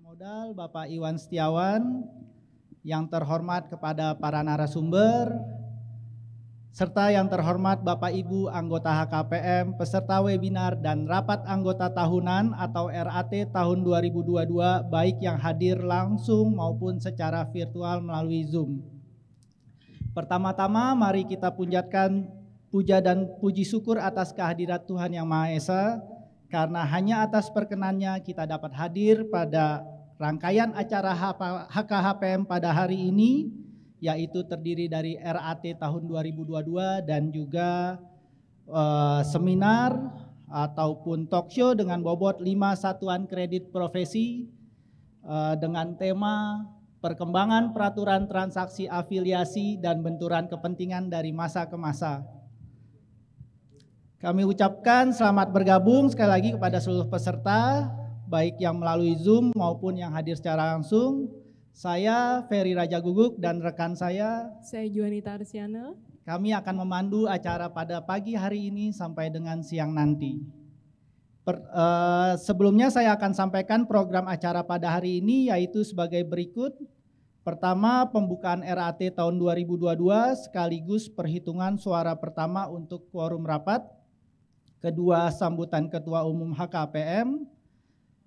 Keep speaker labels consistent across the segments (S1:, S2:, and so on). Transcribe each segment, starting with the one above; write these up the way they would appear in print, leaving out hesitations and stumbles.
S1: Modal Bapak Iwan Setiawan, yang terhormat kepada para narasumber, serta yang terhormat Bapak Ibu anggota HKPM, peserta webinar dan rapat anggota tahunan atau RAT tahun 2022, baik yang hadir langsung maupun secara virtual melalui Zoom. Pertama-tama mari kita panjatkan puja dan puji syukur atas kehadirat Tuhan Yang Maha Esa, karena hanya atas perkenannya kita dapat hadir pada rangkaian acara HKHPM pada hari ini, yaitu terdiri dari RAT tahun 2022 dan juga seminar ataupun talk show dengan bobot 5 satuan kredit profesi dengan tema perkembangan peraturan transaksi afiliasi dan benturan kepentingan dari masa ke masa. Kami ucapkan selamat bergabung sekali lagi kepada seluruh peserta, baik yang melalui Zoom maupun yang hadir secara langsung. Saya Ferry Raja Guguk dan rekan saya
S2: Juanita Arsiana.
S1: Kami akan memandu acara pada pagi hari ini sampai dengan siang nanti. Sebelumnya saya akan sampaikan program acara pada hari ini, yaitu sebagai berikut. Pertama, pembukaan RAT tahun 2022 sekaligus perhitungan suara pertama untuk quorum rapat. Kedua, sambutan Ketua Umum HKPM.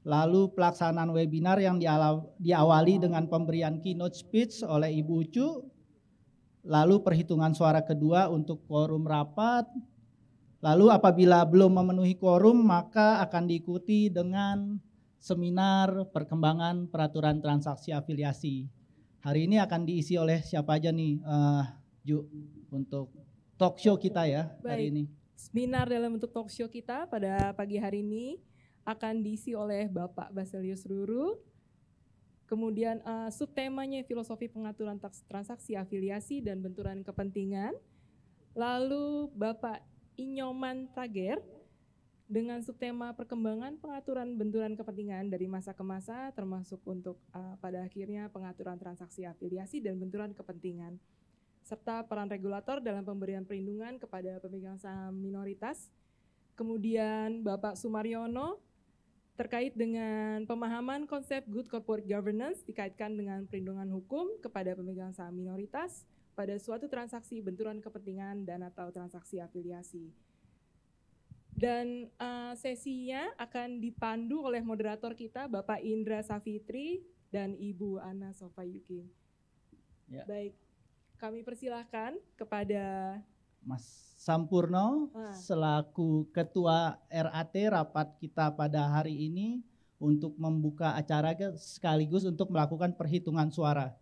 S1: Lalu pelaksanaan webinar yang diawali dengan pemberian keynote speech oleh Ibu Ucu. Lalu perhitungan suara kedua untuk quorum rapat. Lalu apabila belum memenuhi quorum, maka akan diikuti dengan seminar perkembangan peraturan transaksi afiliasi. Hari ini akan diisi oleh siapa aja nih, Ju, untuk talk show kita ya.
S2: Baik.
S1: Hari ini.
S2: Seminar dalam bentuk talk show kita pada pagi hari ini akan diisi oleh Bapak Baselius Ruru. Kemudian subtemanya filosofi pengaturan transaksi afiliasi dan benturan kepentingan. Lalu Bapak Inyoman Tager dengan subtema perkembangan pengaturan benturan kepentingan dari masa ke masa, termasuk untuk pada akhirnya pengaturan transaksi afiliasi dan benturan kepentingan, serta peran regulator dalam pemberian perlindungan kepada pemegang saham minoritas. Kemudian Bapak Sumaryono terkait dengan pemahaman konsep good corporate governance dikaitkan dengan perlindungan hukum kepada pemegang saham minoritas pada suatu transaksi benturan kepentingan dan atau transaksi afiliasi. Dan sesinya akan dipandu oleh moderator kita Bapak Indra Safitri dan Ibu Ana Sofayuki. Ya. Baik. Kami persilahkan kepada
S1: Mas Sampurno selaku Ketua RAT rapat kita pada hari ini untuk membuka acara sekaligus untuk melakukan perhitungan suara.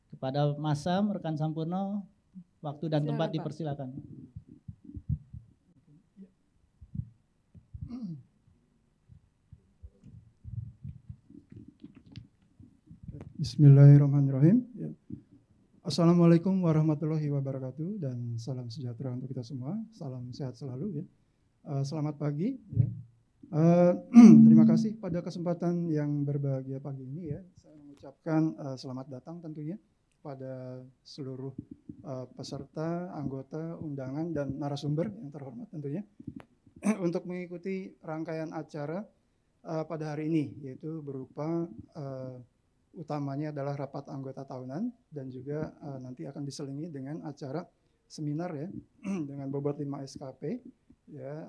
S1: Kepada Mas Sam, rekan Sampurno, waktu dan tempat dipersilakan.
S3: Bismillahirrahmanirrahim. Assalamualaikum warahmatullahi wabarakatuh dan salam sejahtera untuk kita semua. Salam sehat selalu ya. Selamat pagi ya. Terima kasih pada kesempatan yang berbahagia pagi ini ya. Saya mengucapkan selamat datang tentunya pada seluruh peserta, anggota, undangan dan narasumber yang terhormat tentunya untuk mengikuti rangkaian acara pada hari ini, yaitu berupa utamanya adalah rapat anggota tahunan dan juga nanti akan diselingi dengan acara seminar ya dengan bobot 5 SKP ya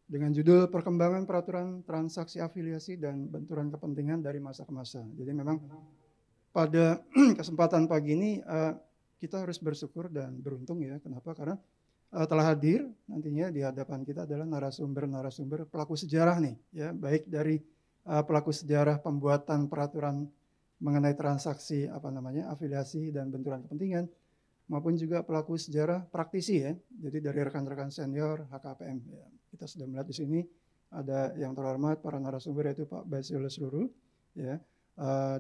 S3: dengan judul perkembangan peraturan transaksi afiliasi dan benturan kepentingan dari masa ke masa. Jadi memang pada kesempatan pagi ini kita harus bersyukur dan beruntung ya. Kenapa? Karena telah hadir nantinya di hadapan kita adalah narasumber pelaku sejarah nih ya, baik dari pelaku sejarah pembuatan peraturan mengenai transaksi afiliasi dan benturan kepentingan maupun juga pelaku sejarah praktisi ya. Jadi dari rekan-rekan senior HKPM ya. Kita sudah melihat di sini ada yang terhormat para narasumber yaitu Pak Baselius Ruru ya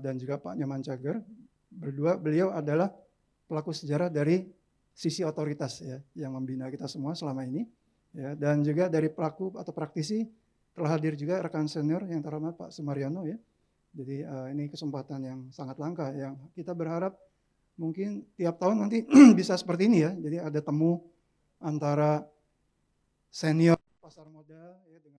S3: dan juga Pak Nyoman Cager. Beliau adalah pelaku sejarah dari sisi otoritas ya yang membina kita semua selama ini ya, dan juga dari pelaku atau praktisi telah hadir juga rekan senior yang terhormat Pak Sumaryono ya. Jadi ini kesempatan yang sangat langka yang kita berharap mungkin tiap tahun nanti bisa seperti ini ya. Jadi ada temu antara senior pasar modal ya dengan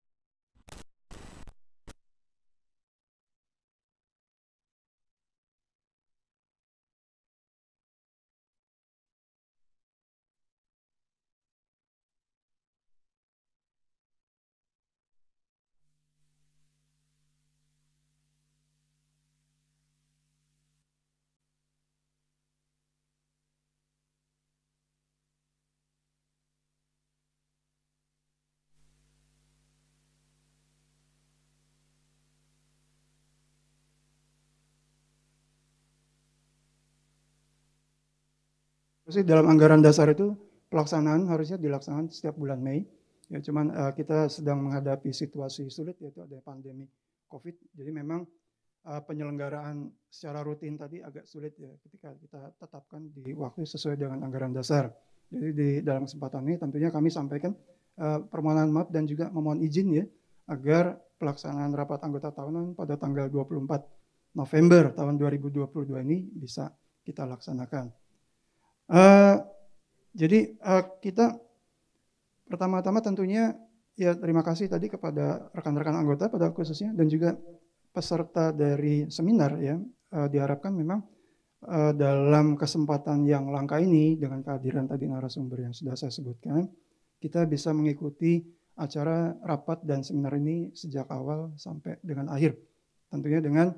S3: Terus dalam anggaran dasar itu pelaksanaan harusnya dilaksanakan setiap bulan Mei. Ya, cuman kita sedang menghadapi situasi sulit, yaitu ada pandemi COVID. Jadi memang penyelenggaraan secara rutin tadi agak sulit ya ketika kita tetapkan di waktu sesuai dengan anggaran dasar. Jadi di dalam kesempatan ini tentunya kami sampaikan permohonan maaf dan juga memohon izin ya agar pelaksanaan rapat anggota tahunan pada tanggal 24 November tahun 2022 ini bisa kita laksanakan. Jadi kita pertama-tama tentunya ya terima kasih tadi kepada rekan-rekan anggota pada khususnya dan juga peserta dari seminar ya, diharapkan memang dalam kesempatan yang langka ini dengan kehadiran tadi narasumber yang sudah saya sebutkan, kita bisa mengikuti acara rapat dan seminar ini sejak awal sampai dengan akhir. Tentunya dengan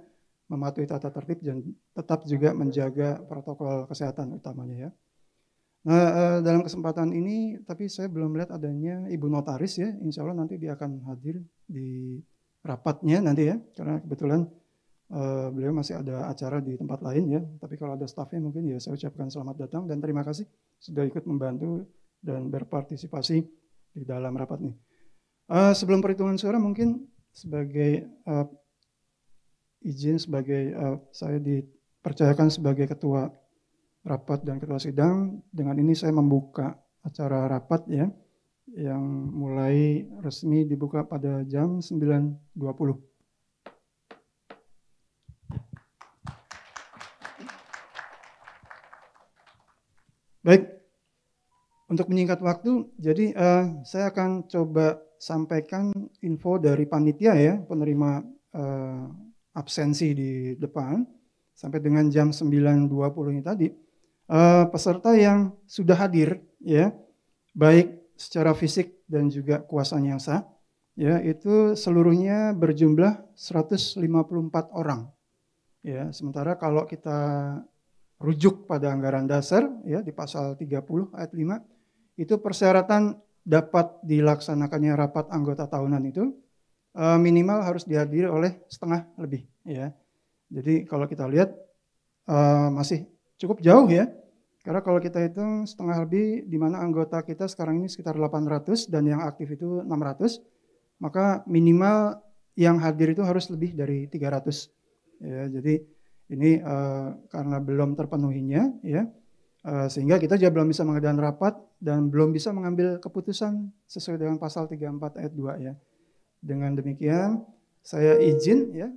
S3: mematuhi tata tertib dan tetap juga menjaga protokol kesehatan utamanya ya. Nah, dalam kesempatan ini tapi saya belum melihat adanya Ibu Notaris ya, insya Allah nanti dia akan hadir di rapatnya nanti ya, karena kebetulan beliau masih ada acara di tempat lain ya, tapi kalau ada stafnya mungkin ya saya ucapkan selamat datang dan terima kasih sudah ikut membantu dan berpartisipasi di dalam rapat ini. Sebelum perhitungan suara mungkin sebagai izin sebagai saya dipercayakan sebagai ketua rapat dan ketua sidang, dengan ini saya membuka acara rapat ya, yang mulai resmi dibuka pada jam 9.20. Baik, untuk menyingkat waktu, jadi saya akan coba sampaikan info dari panitia ya, penerima absensi di depan, sampai dengan jam 9.20 ini tadi, peserta yang sudah hadir ya, baik secara fisik dan juga kuasanya yang sah, ya itu seluruhnya berjumlah 154 orang. Ya, sementara kalau kita rujuk pada anggaran dasar ya di pasal 30 ayat 5 itu persyaratan dapat dilaksanakannya rapat anggota tahunan itu minimal harus dihadiri oleh setengah lebih ya. Jadi kalau kita lihat masih cukup jauh ya. Karena kalau kita hitung setengah lebih, di mana anggota kita sekarang ini sekitar 800 dan yang aktif itu 600, maka minimal yang hadir itu harus lebih dari 300. Ya, jadi ini karena belum terpenuhinya, ya, sehingga kita juga belum bisa mengadakan rapat dan belum bisa mengambil keputusan sesuai dengan pasal 34 ayat 2 ya. Dengan demikian saya izin ya,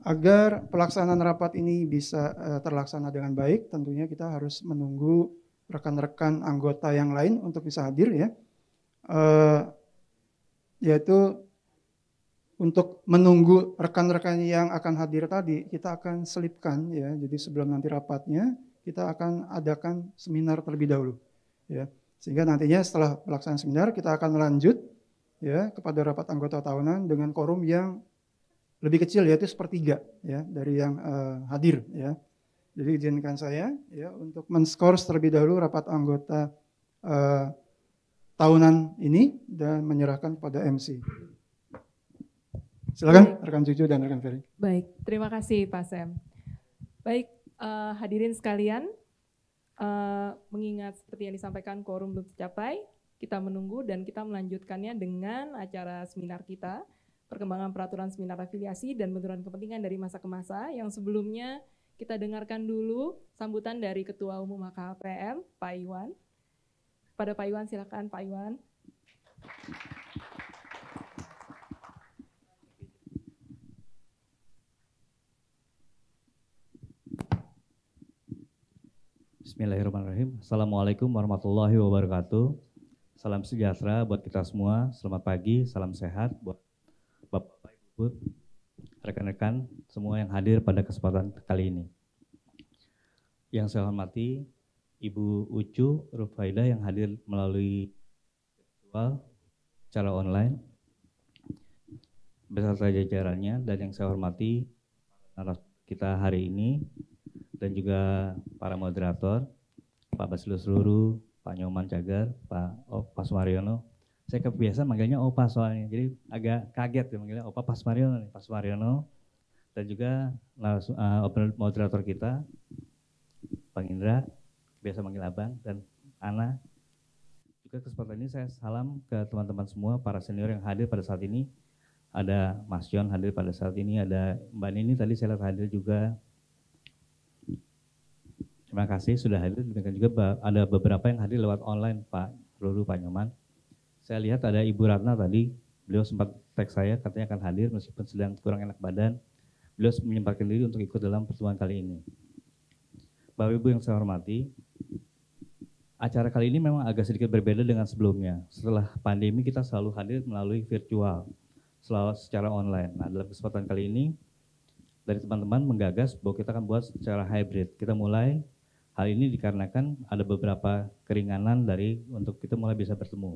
S3: agar pelaksanaan rapat ini bisa terlaksana dengan baik, tentunya kita harus menunggu rekan-rekan anggota yang lain untuk bisa hadir ya, yaitu untuk menunggu rekan-rekan yang akan hadir tadi, kita akan selipkan ya, jadi sebelum nanti rapatnya kita akan adakan seminar terlebih dahulu ya, sehingga nantinya setelah pelaksanaan seminar kita akan lanjut ya kepada rapat anggota tahunan dengan quorum yang lebih kecil yaitu sepertiga ya dari yang hadir ya. Jadi izinkan saya ya untuk men-skor terlebih dahulu rapat anggota tahunan ini dan menyerahkan kepada MC. Silakan rekan Cucu dan rekan Ferry.
S2: Baik, terima kasih Pak Sam. Baik, hadirin sekalian, mengingat seperti yang disampaikan quorum belum tercapai, kita menunggu dan kita melanjutkannya dengan acara seminar kita. Perkembangan peraturan seminar afiliasi dan benturan kepentingan dari masa ke masa, yang sebelumnya kita dengarkan dulu sambutan dari Ketua Umum HKPM, Pak Iwan. Pada Pak Iwan, silakan Pak Iwan.
S4: Bismillahirrahmanirrahim. Assalamualaikum warahmatullahi wabarakatuh. Salam sejahtera buat kita semua. Selamat pagi, salam sehat buat Bapak, Ibu, rekan-rekan semua yang hadir pada kesempatan kali ini. Yang saya hormati Ibu Ucu Rufaida yang hadir melalui virtual secara online beserta jajarannya, dan yang saya hormati narasumber kita hari ini dan juga para moderator, Pak Basilius Ruru, Pak Nyoman Cagar, Pak Sumaryono. Saya kebiasaan manggilnya Opa soalnya, jadi agak kaget ya manggilnya Opa Pak Sumaryono nih, Pak Sumaryono. Dan juga moderator kita, Bang Indra, biasa manggil Abang, dan Ana. Juga kesempatan ini saya salam ke teman-teman semua, para senior yang hadir pada saat ini. Ada Mas Yon hadir pada saat ini, ada Mbak Nini tadi saya lihat hadir juga. Terima kasih sudah hadir. Demikian juga ada beberapa yang hadir lewat online, Pak Ruru, Pak Nyoman. Saya lihat ada Ibu Ratna tadi, beliau sempat teks saya katanya akan hadir meskipun sedang kurang enak badan. Beliau menyempatkan diri untuk ikut dalam pertemuan kali ini. Bapak Ibu yang saya hormati, acara kali ini memang agak sedikit berbeda dengan sebelumnya. Setelah pandemi kita selalu hadir melalui virtual, selalu secara online. Nah, dalam kesempatan kali ini dari teman-teman menggagas bahwa kita akan buat secara hybrid. Kita mulai hal ini dikarenakan ada beberapa keringanan untuk kita mulai bisa bertemu.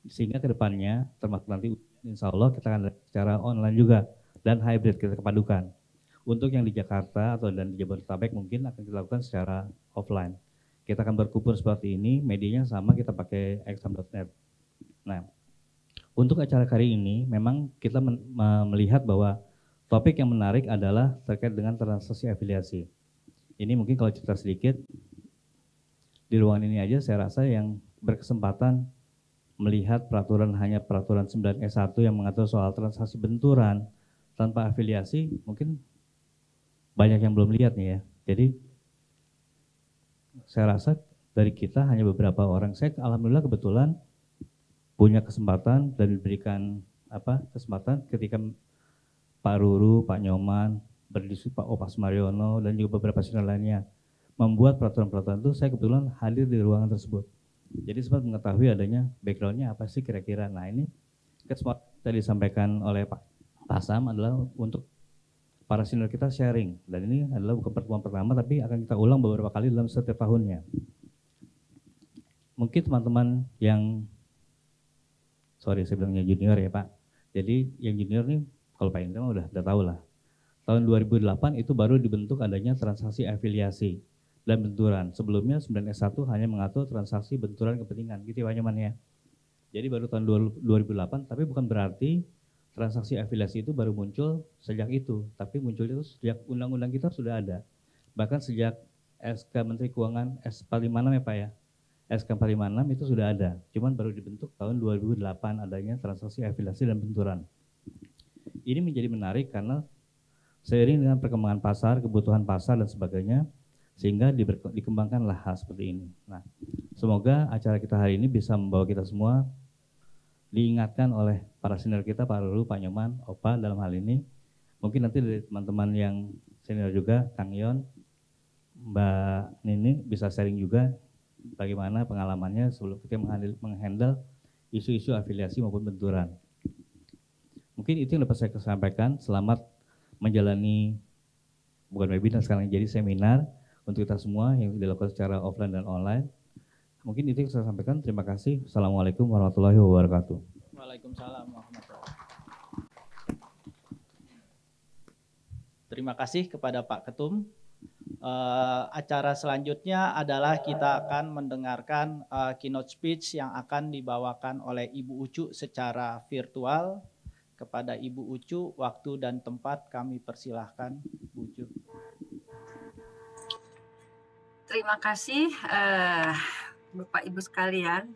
S4: Sehingga kedepannya termasuk nanti insya Allah kita akan secara online juga dan hybrid kita kepadukan. Untuk yang di Jakarta atau dan di Jabodetabek mungkin akan kita lakukan secara offline. Kita akan berkumpul seperti ini, medianya sama, kita pakai exam.net. Nah, untuk acara kali ini memang kita melihat bahwa topik yang menarik adalah terkait dengan transaksi afiliasi. Ini mungkin kalau cerita sedikit, di ruangan ini aja saya rasa yang berkesempatan melihat hanya peraturan 9S1 yang mengatur soal transaksi benturan tanpa afiliasi, mungkin banyak yang belum lihat nih ya. Jadi saya rasa dari kita hanya beberapa orang. Saya alhamdulillah kebetulan punya kesempatan dan diberikan kesempatan ketika Pak Ruru, Pak Nyoman, berdiskusi Pak Opas Mariono dan juga beberapa senior lainnya membuat peraturan-peraturan itu, saya kebetulan hadir di ruangan tersebut. Jadi sempat mengetahui adanya backgroundnya apa sih kira-kira. Nah ini kesempatan tadi disampaikan oleh Pak Pasam adalah untuk para senior kita sharing, dan ini adalah bukan pertemuan pertama tapi akan kita ulang beberapa kali dalam setiap tahunnya. Mungkin teman-teman yang, sorry saya bilangnya junior ya Pak, jadi yang junior nih kalau Pak Indra udah tahu lah. Tahun 2008 itu baru dibentuk adanya transaksi afiliasi dan benturan. Sebelumnya 9S1 hanya mengatur transaksi benturan kepentingan, gitu ya Pak Nyoman ya. Jadi baru tahun 2008, tapi bukan berarti transaksi afiliasi itu baru muncul sejak itu, tapi muncul itu sejak undang-undang kita sudah ada. Bahkan sejak SK Menteri Keuangan S456 ya Pak ya, SK 456 itu sudah ada, cuman baru dibentuk tahun 2008 adanya transaksi afiliasi dan benturan. Ini menjadi menarik karena seiring dengan perkembangan pasar, kebutuhan pasar dan sebagainya, sehingga dikembangkanlah hal seperti ini. Nah, semoga acara kita hari ini bisa membawa kita semua diingatkan oleh para senior kita, Pak Ruru, Pak Nyoman, Opa dalam hal ini. Mungkin nanti dari teman-teman yang senior juga, Kang Yon, Mbak Nini bisa sharing juga bagaimana pengalamannya sebelum kita menghandle isu-isu afiliasi maupun benturan. Mungkin itu yang dapat saya sampaikan. Selamat menjalani, bukan webinar sekarang, jadi seminar untuk kita semua yang dilakukan secara offline dan online. Mungkin itu yang saya sampaikan. Terima kasih. Assalamualaikum warahmatullahi wabarakatuh.
S1: Waalaikumsalam warahmatullahi wabarakatuh. Terima kasih kepada Pak Ketum. Acara selanjutnya adalah kita akan mendengarkan keynote speech yang akan dibawakan oleh Ibu Ucu secara virtual. Kepada Ibu Ucu, waktu dan tempat kami persilahkan, Bu Ucu.
S5: Terima kasih Bapak Ibu sekalian.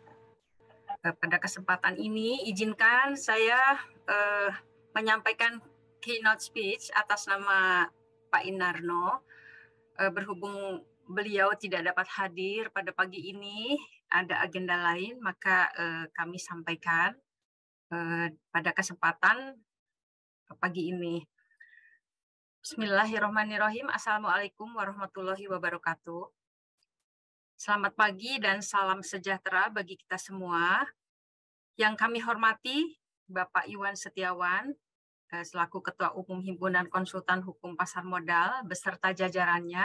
S5: Pada kesempatan ini izinkan saya menyampaikan keynote speech atas nama Pak Inarno. Berhubung beliau tidak dapat hadir pada pagi ini, ada agenda lain, maka kami sampaikan pada kesempatan pagi ini. Bismillahirrahmanirrahim. Assalamualaikum warahmatullahi wabarakatuh. Selamat pagi dan salam sejahtera bagi kita semua. Yang kami hormati Bapak Iwan Setiawan, selaku Ketua Umum Himpunan Konsultan Hukum Pasar Modal beserta jajarannya,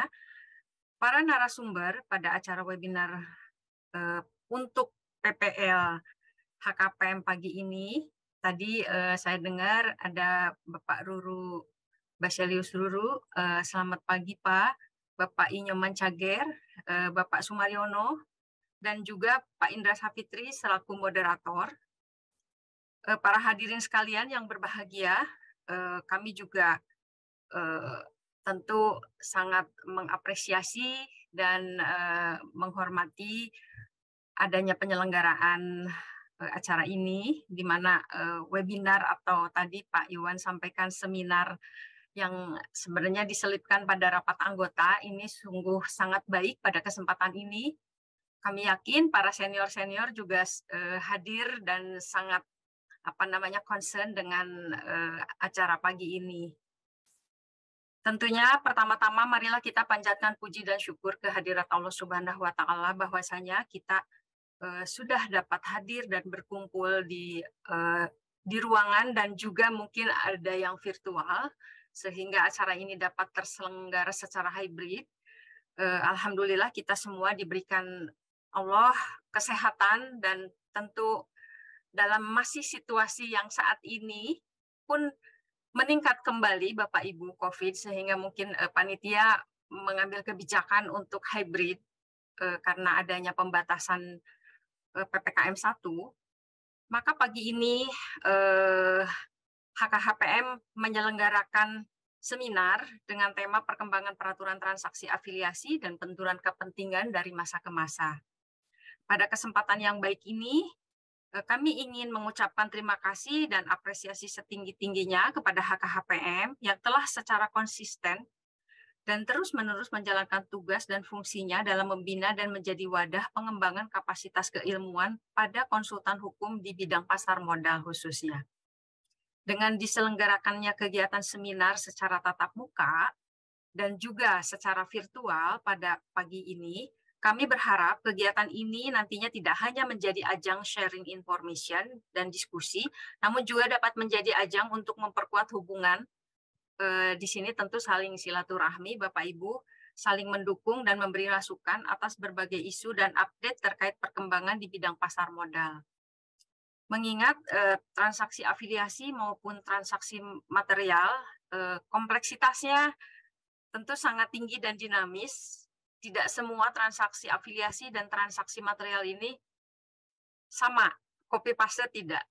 S5: para narasumber pada acara webinar untuk PPL HKPM pagi ini. Tadi saya dengar ada Bapak Ruru, Baselius Ruru, selamat pagi Pak, Bapak Inyoman Cager, Bapak Sumaryono, dan juga Pak Indra Safitri selaku moderator. Para hadirin sekalian yang berbahagia, kami juga tentu sangat mengapresiasi dan menghormati adanya penyelenggaraan acara ini, di mana webinar atau tadi Pak Iwan sampaikan seminar yang sebenarnya diselipkan pada rapat anggota ini sungguh sangat baik pada kesempatan ini. Kami yakin para senior-senior juga hadir dan sangat concern dengan acara pagi ini. Tentunya pertama-tama marilah kita panjatkan puji dan syukur kehadirat Allah Subhanahu wa taala bahwasanya kita sudah dapat hadir dan berkumpul di ruangan dan juga mungkin ada yang virtual sehingga acara ini dapat terselenggara secara hybrid. Alhamdulillah kita semua diberikan Allah kesehatan dan tentu dalam masih situasi yang saat ini pun meningkat kembali Bapak Ibu COVID sehingga mungkin panitia mengambil kebijakan untuk hybrid karena adanya pembatasan PPKM 1, maka pagi ini HKHPM menyelenggarakan seminar dengan tema perkembangan peraturan transaksi afiliasi dan benturan kepentingan dari masa ke masa. Pada kesempatan yang baik ini, kami ingin mengucapkan terima kasih dan apresiasi setinggi-tingginya kepada HKHPM yang telah secara konsisten dan terus-menerus menjalankan tugas dan fungsinya dalam membina dan menjadi wadah pengembangan kapasitas keilmuan pada konsultan hukum di bidang pasar modal khususnya. Dengan diselenggarakannya kegiatan seminar secara tatap muka dan juga secara virtual pada pagi ini, kami berharap kegiatan ini nantinya tidak hanya menjadi ajang sharing information dan diskusi, namun juga dapat menjadi ajang untuk memperkuat hubungan. Di sini tentu saling silaturahmi, Bapak Ibu, saling mendukung dan memberi masukan atas berbagai isu dan update terkait perkembangan di bidang pasar modal. Mengingat transaksi afiliasi maupun transaksi material, kompleksitasnya tentu sangat tinggi dan dinamis. Tidak semua transaksi afiliasi dan transaksi material ini sama, copy paste tidak.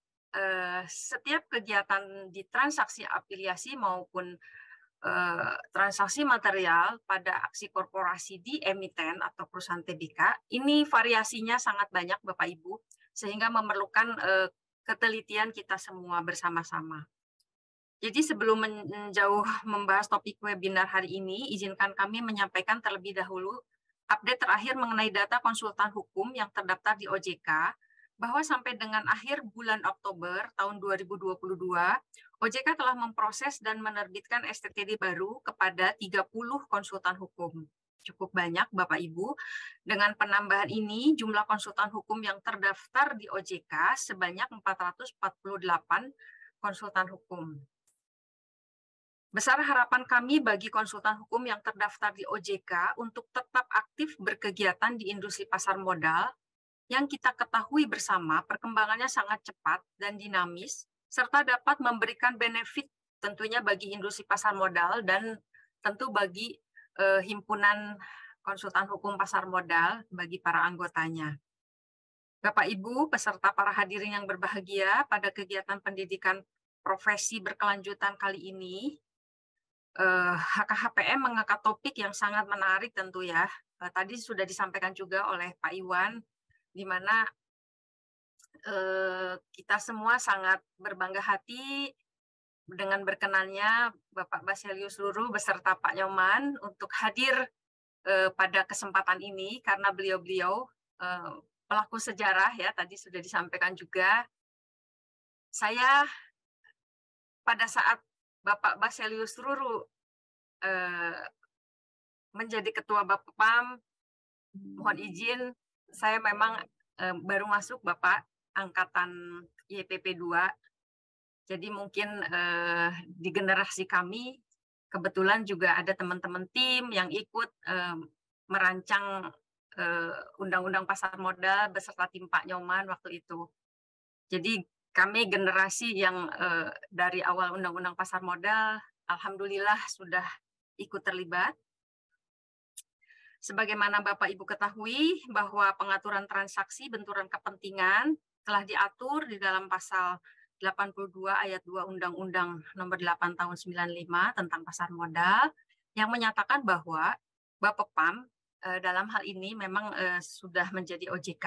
S5: Setiap kegiatan di transaksi afiliasi maupun transaksi material pada aksi korporasi di emiten atau perusahaan TBK, ini variasinya sangat banyak Bapak Ibu, sehingga memerlukan ketelitian kita semua bersama-sama. Jadi sebelum menjauh membahas topik webinar hari ini, izinkan kami menyampaikan terlebih dahulu update terakhir mengenai data konsultan hukum yang terdaftar di OJK, bahwa sampai dengan akhir bulan Oktober tahun 2022, OJK telah memproses dan menerbitkan STTD baru kepada 30 konsultan hukum. Cukup banyak Bapak Ibu. Dengan penambahan ini, jumlah konsultan hukum yang terdaftar di OJK sebanyak 448 konsultan hukum. Besar harapan kami bagi konsultan hukum yang terdaftar di OJK untuk tetap aktif berkegiatan di industri pasar modal yang kita ketahui bersama perkembangannya sangat cepat dan dinamis, serta dapat memberikan benefit tentunya bagi industri pasar modal dan tentu bagi himpunan konsultan hukum pasar modal bagi para anggotanya. Bapak Ibu, peserta para hadirin yang berbahagia pada kegiatan pendidikan profesi berkelanjutan kali ini, HKHPM mengangkat topik yang sangat menarik tentu ya. Tadi sudah disampaikan juga oleh Pak Iwan, di mana kita semua sangat berbangga hati dengan berkenannya Bapak Baselius Ruru beserta Pak Nyoman untuk hadir pada kesempatan ini, karena beliau-beliau pelaku sejarah ya, tadi sudah disampaikan juga. Saya pada saat Bapak Baselius Ruru menjadi ketua Bapepam, mohon izin, saya memang baru masuk Bapak angkatan YPP 2. Jadi mungkin di generasi kami, kebetulan juga ada teman-teman tim yang ikut merancang Undang-Undang Pasar Modal beserta tim Pak Nyoman waktu itu. Jadi kami generasi yang dari awal Undang-Undang Pasar Modal, alhamdulillah sudah ikut terlibat. Sebagaimana Bapak Ibu ketahui bahwa pengaturan transaksi benturan kepentingan telah diatur di dalam pasal 82 ayat 2 Undang-Undang Nomor 8 Tahun 95 tentang pasar modal yang menyatakan bahwa Bapepam dalam hal ini memang sudah menjadi OJK,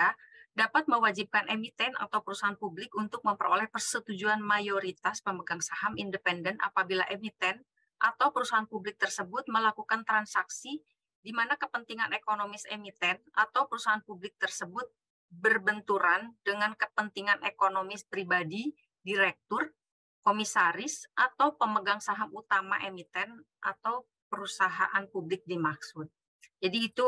S5: dapat mewajibkan emiten atau perusahaan publik untuk memperoleh persetujuan mayoritas pemegang saham independen apabila emiten atau perusahaan publik tersebut melakukan transaksi di mana kepentingan ekonomis emiten atau perusahaan publik tersebut berbenturan dengan kepentingan ekonomis pribadi, direktur, komisaris, atau pemegang saham utama emiten atau perusahaan publik dimaksud. Jadi itu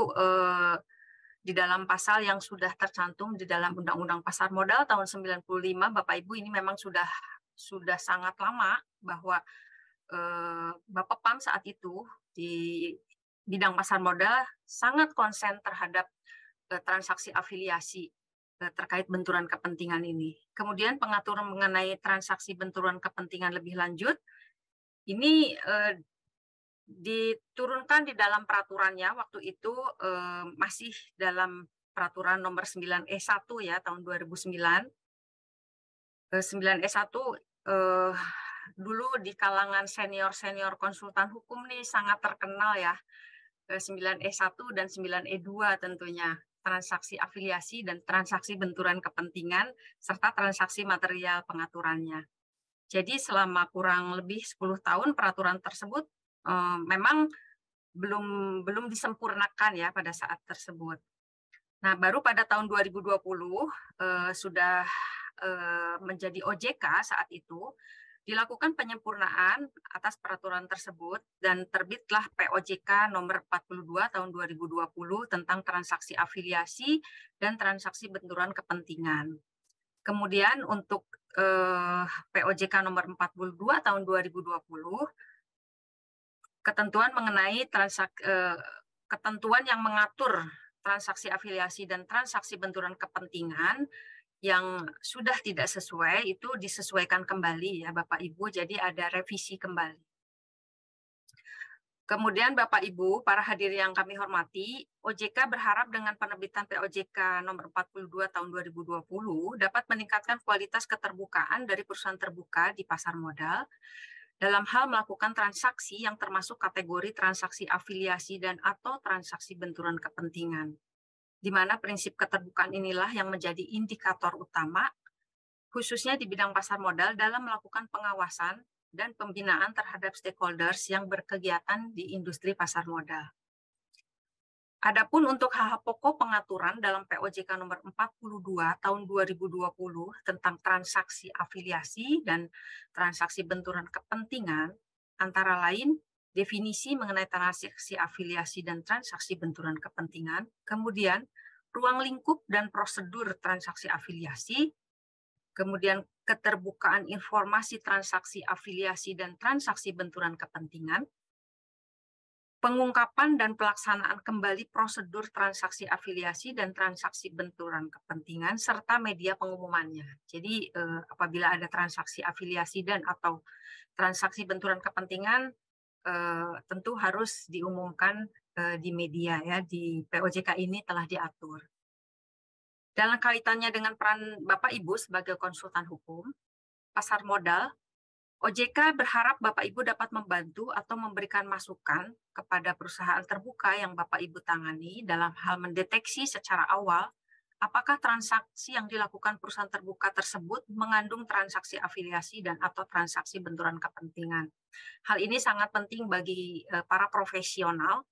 S5: di dalam pasal yang sudah tercantum di dalam Undang-Undang Pasar Modal tahun 95, Bapak Ibu, ini memang sudah sangat lama bahwa Bapak PAM saat itu di bidang pasar modal sangat konsen terhadap transaksi afiliasi terkait benturan kepentingan ini. Kemudian pengaturan mengenai transaksi benturan kepentingan lebih lanjut, ini diturunkan di dalam peraturannya waktu itu masih dalam peraturan nomor 9E1 ya tahun 2009. 9E1 dulu di kalangan senior konsultan hukum nih sangat terkenal ya. 9E1 dan 9E2 tentunya, transaksi afiliasi dan transaksi benturan kepentingan serta transaksi material pengaturannya. Jadi selama kurang lebih 10 tahun peraturan tersebut memang belum disempurnakan ya pada saat tersebut. Nah, baru pada tahun 2020 sudah menjadi OJK saat itu dilakukan penyempurnaan atas peraturan tersebut dan terbitlah POJK nomor 42 tahun 2020 tentang transaksi afiliasi dan transaksi benturan kepentingan. Kemudian untuk POJK nomor 42 tahun 2020 ketentuan mengenai ketentuan yang mengatur transaksi afiliasi dan transaksi benturan kepentingan yang sudah tidak sesuai itu disesuaikan kembali ya Bapak Ibu, jadi ada revisi kembali. Kemudian Bapak Ibu, para hadirin yang kami hormati, OJK berharap dengan penerbitan POJK nomor 42 tahun 2020 dapat meningkatkan kualitas keterbukaan dari perusahaan terbuka di pasar modal dalam hal melakukan transaksi yang termasuk kategori transaksi afiliasi dan atau transaksi benturan kepentingan. Di mana prinsip keterbukaan inilah yang menjadi indikator utama, khususnya di bidang pasar modal dalam melakukan pengawasan dan pembinaan terhadap stakeholders yang berkegiatan di industri pasar modal. Adapun untuk hal-hal pokok pengaturan dalam POJK nomor 42 tahun 2020 tentang transaksi afiliasi dan transaksi benturan kepentingan, antara lain definisi mengenai transaksi afiliasi dan transaksi benturan kepentingan, kemudian ruang lingkup dan prosedur transaksi afiliasi, kemudian keterbukaan informasi transaksi afiliasi dan transaksi benturan kepentingan, pengungkapan dan pelaksanaan kembali prosedur transaksi afiliasi dan transaksi benturan kepentingan, serta media pengumumannya. Jadi apabila ada transaksi afiliasi dan atau transaksi benturan kepentingan, tentu harus diumumkan di media ya, di POJK ini telah diatur. Dalam kaitannya dengan peran Bapak Ibu sebagai konsultan hukum pasar modal, OJK berharap Bapak Ibu dapat membantu atau memberikan masukan kepada perusahaan terbuka yang Bapak Ibu tangani dalam hal mendeteksi secara awal apakah transaksi yang dilakukan perusahaan terbuka tersebut mengandung transaksi afiliasi dan atau transaksi benturan kepentingan. Hal ini sangat penting bagi para profesional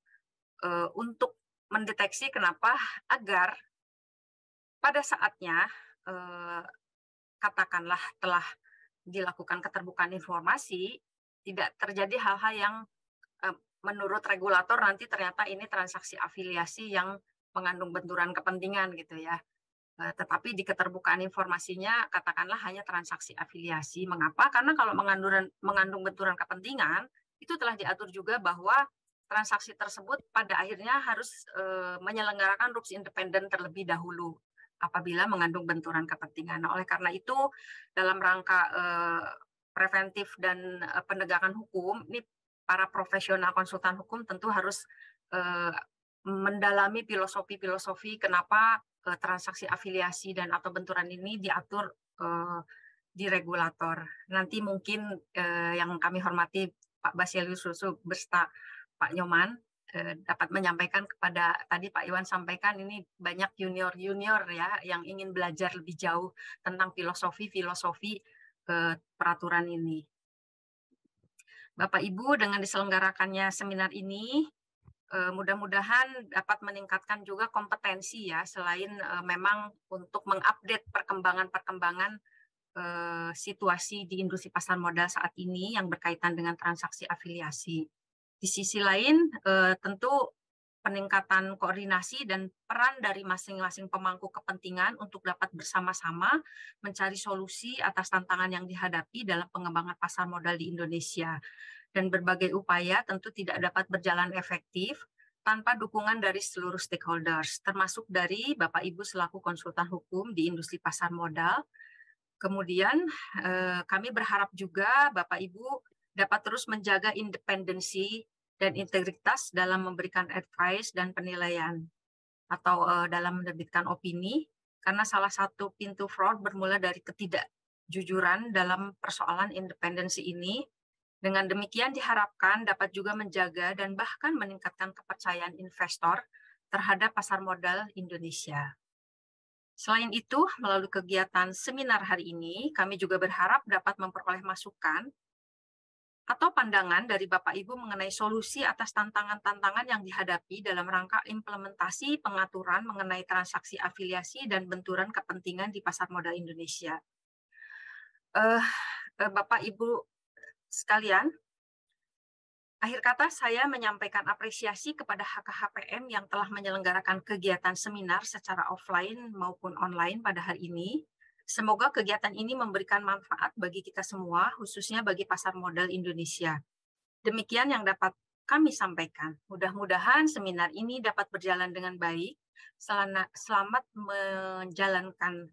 S5: untuk mendeteksi kenapa agar pada saatnya katakanlah telah dilakukan keterbukaan informasi, tidak terjadi hal-hal yang menurut regulator nanti ternyata ini transaksi afiliasi yang mengandung benturan kepentingan gitu ya. Tetapi di keterbukaan informasinya katakanlah hanya transaksi afiliasi. Mengapa? Karena kalau mengandung benturan kepentingan, itu telah diatur juga bahwa transaksi tersebut pada akhirnya harus menyelenggarakan rules independen terlebih dahulu apabila mengandung benturan kepentingan. Nah, oleh karena itu, dalam rangka preventif dan penegakan hukum, ini para profesional konsultan hukum tentu harus mendalami filosofi kenapa transaksi afiliasi dan atau benturan ini diatur di regulator. Nanti mungkin yang kami hormati Pak Baselius Rusu beserta Pak Nyoman dapat menyampaikan kepada, tadi Pak Iwan sampaikan ini banyak junior-junior ya yang ingin belajar lebih jauh tentang filosofi peraturan ini. Bapak Ibu, dengan diselenggarakannya seminar ini, mudah-mudahan dapat meningkatkan juga kompetensi ya, selain memang untuk mengupdate perkembangan-perkembangan situasi di industri pasar modal saat ini yang berkaitan dengan transaksi afiliasi. Di sisi lain, tentu peningkatan koordinasi dan peran dari masing-masing pemangku kepentingan untuk dapat bersama-sama mencari solusi atas tantangan yang dihadapi dalam pengembangan pasar modal di Indonesia. Dan berbagai upaya tentu tidak dapat berjalan efektif tanpa dukungan dari seluruh stakeholders, termasuk dari Bapak Ibu selaku konsultan hukum di industri pasar modal. Kemudian kami berharap juga Bapak Ibu dapat terus menjaga independensi dan integritas dalam memberikan advice dan penilaian atau dalam menerbitkan opini, karena salah satu pintu fraud bermula dari ketidakjujuran dalam persoalan independensi ini. Dengan demikian diharapkan dapat juga menjaga dan bahkan meningkatkan kepercayaan investor terhadap pasar modal Indonesia. Selain itu, melalui kegiatan seminar hari ini, kami juga berharap dapat memperoleh masukan atau pandangan dari Bapak Ibu mengenai solusi atas tantangan-tantangan yang dihadapi dalam rangka implementasi pengaturan mengenai transaksi afiliasi dan benturan kepentingan di pasar modal Indonesia. Bapak Ibu sekalian, akhir kata saya menyampaikan apresiasi kepada HKHPM yang telah menyelenggarakan kegiatan seminar secara offline maupun online pada hari ini. Semoga kegiatan ini memberikan manfaat bagi kita semua, khususnya bagi pasar modal Indonesia. Demikian yang dapat kami sampaikan. Mudah-mudahan seminar ini dapat berjalan dengan baik. Selamat menjalankan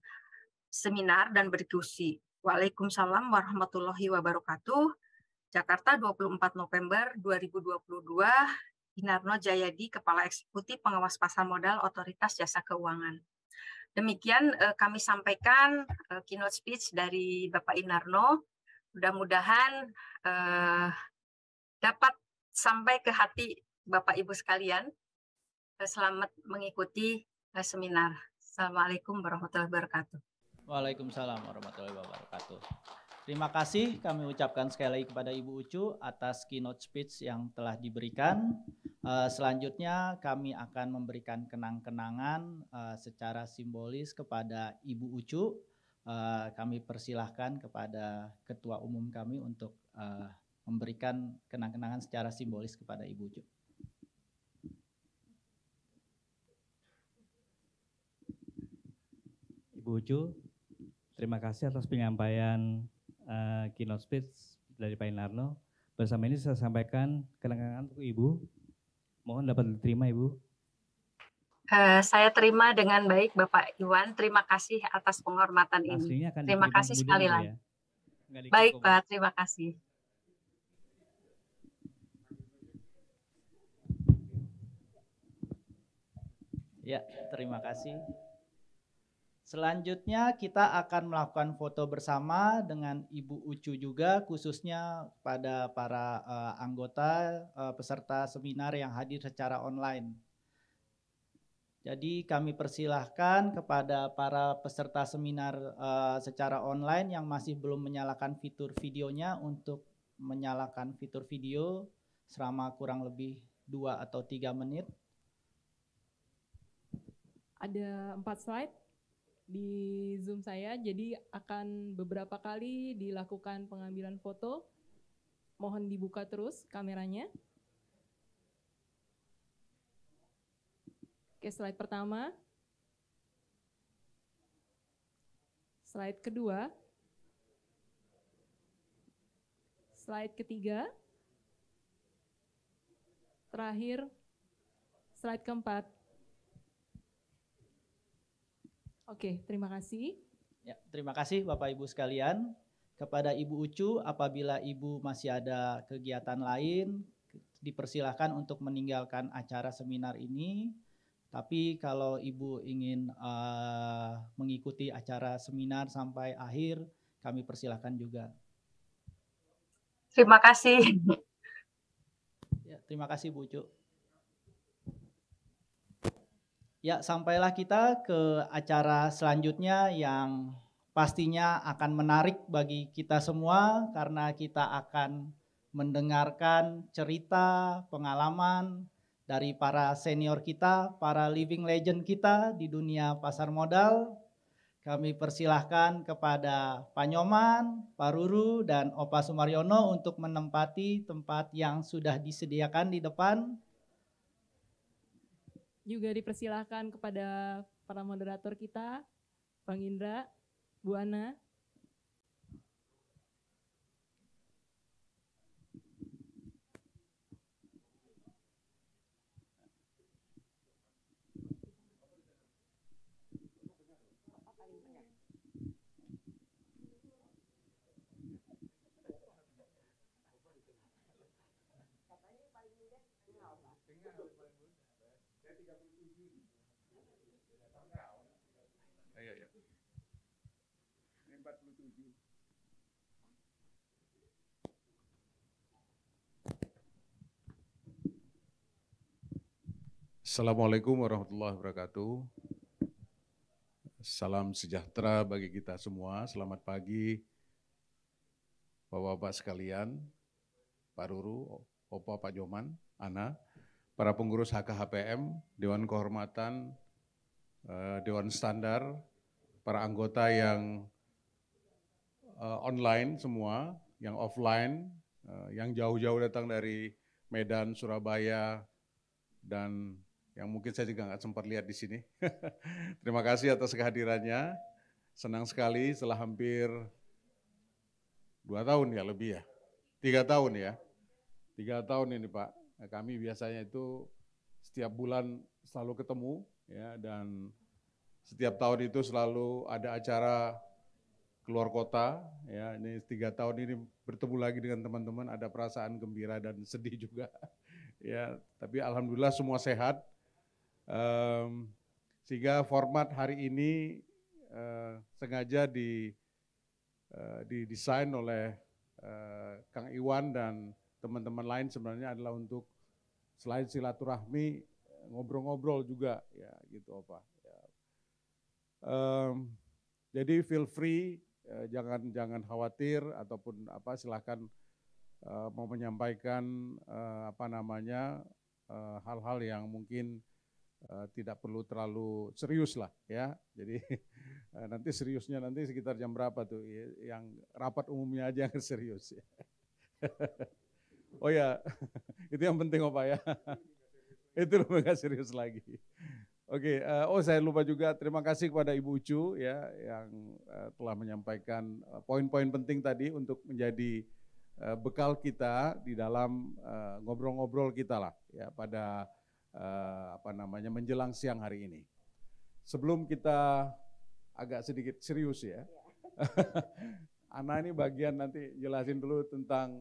S5: seminar dan berdiskusi. Waalaikumsalam warahmatullahi wabarakatuh. Jakarta, 24 November 2022, Inarno Jayadi, Kepala Eksekutif Pengawas Pasar Modal Otoritas Jasa Keuangan. Demikian kami sampaikan keynote speech dari Bapak Inarno. Mudah-mudahan dapat sampai ke hati Bapak Ibu sekalian. Selamat mengikuti seminar. Assalamualaikum warahmatullahi wabarakatuh.
S1: Waalaikumsalam warahmatullahi wabarakatuh. Terima kasih kami ucapkan sekali lagi kepada Ibu Ucu atas keynote speech yang telah diberikan. Selanjutnya kami akan memberikan kenang-kenangan secara simbolis kepada Ibu Ucu. Kami persilahkan kepada Ketua Umum kami untuk memberikan kenang-kenangan secara simbolis kepada Ibu Ucu.
S4: Ibu Ucu, terima kasih atas penyampaian keynote speech dari Pak Inarno. Bersama ini saya sampaikan kenang-kenangan untuk Ibu. Mohon dapat diterima Ibu.
S5: Saya terima dengan baik Bapak Iwan. Terima kasih atas penghormatan ini. Terima kasih sekali lagi. Ya? Baik Pak, terima kasih.
S1: Ya, terima kasih. Selanjutnya kita akan melakukan foto bersama dengan Ibu Ucu juga, khususnya pada para anggota peserta seminar yang hadir secara online. Jadi kami persilahkan kepada para peserta seminar secara online yang masih belum menyalakan fitur videonya untuk menyalakan fitur video selama kurang lebih 2 atau 3 menit.
S2: Ada 4 slide di Zoom saya, jadi akan beberapa kali dilakukan pengambilan foto. Mohon dibuka terus kameranya. Oke, slide pertama. Slide kedua. Slide ketiga. Terakhir, slide keempat. Oke, terima kasih.
S1: Ya, terima kasih Bapak Ibu sekalian. Kepada Ibu Ucu, apabila Ibu masih ada kegiatan lain, dipersilahkan untuk meninggalkan acara seminar ini. Tapi kalau Ibu ingin mengikuti acara seminar sampai akhir, kami persilahkan juga.
S5: Terima kasih.
S1: Ya, terima kasih Bu Ucu. Ya, sampailah kita ke acara selanjutnya yang pastinya akan menarik bagi kita semua karena kita akan mendengarkan cerita, pengalaman dari para senior kita, para living legend kita di dunia pasar modal. Kami persilahkan kepada Pak Nyoman, Pak Ruru, dan Opa Sumaryono untuk menempati tempat yang sudah disediakan di depan.
S2: Juga dipersilahkan kepada para moderator kita, Bang Indra, Bu Ana.
S6: Assalamualaikum warahmatullahi wabarakatuh. Salam sejahtera bagi kita semua. Selamat pagi Bapak-bapak sekalian, Pak Ruru, Opa, Pak Joman, Ana, para pengurus HKHPM, Dewan Kehormatan, Dewan Standar, para anggota yang online semua, yang offline, yang jauh-jauh datang dari Medan, Surabaya, dan yang mungkin saya juga nggak sempat lihat di sini. Terima kasih atas kehadirannya. Senang sekali setelah hampir 2 tahun ya lebih ya. 3 tahun ya. 3 tahun ini Pak. Nah, kami biasanya itu setiap bulan selalu ketemu ya, dan setiap tahun itu selalu ada acara keluar kota ya. Ini 3 tahun ini bertemu lagi dengan teman-teman, ada perasaan gembira dan sedih juga. Ya, tapi alhamdulillah semua sehat. Sehingga format hari ini sengaja didesain oleh Kang Iwan dan teman-teman lain sebenarnya adalah untuk selain silaturahmi ngobrol-ngobrol juga ya gitu Opa. Ya. Jadi feel free, jangan khawatir ataupun apa, silahkan mau menyampaikan hal-hal yang mungkin tidak perlu terlalu serius lah ya. Jadi nanti seriusnya nanti sekitar jam berapa tuh? Yang rapat umumnya aja yang serius ya. Oh ya, itu yang penting Opa ya. Itu lebih nggak serius lagi. Oke, saya lupa juga terima kasih kepada Ibu Ucu ya yang telah menyampaikan poin-poin penting tadi untuk menjadi bekal kita di dalam ngobrol-ngobrol kita lah ya pada menjelang siang hari ini. Sebelum kita agak sedikit serius ya, Ana ini bagian nanti jelasin dulu tentang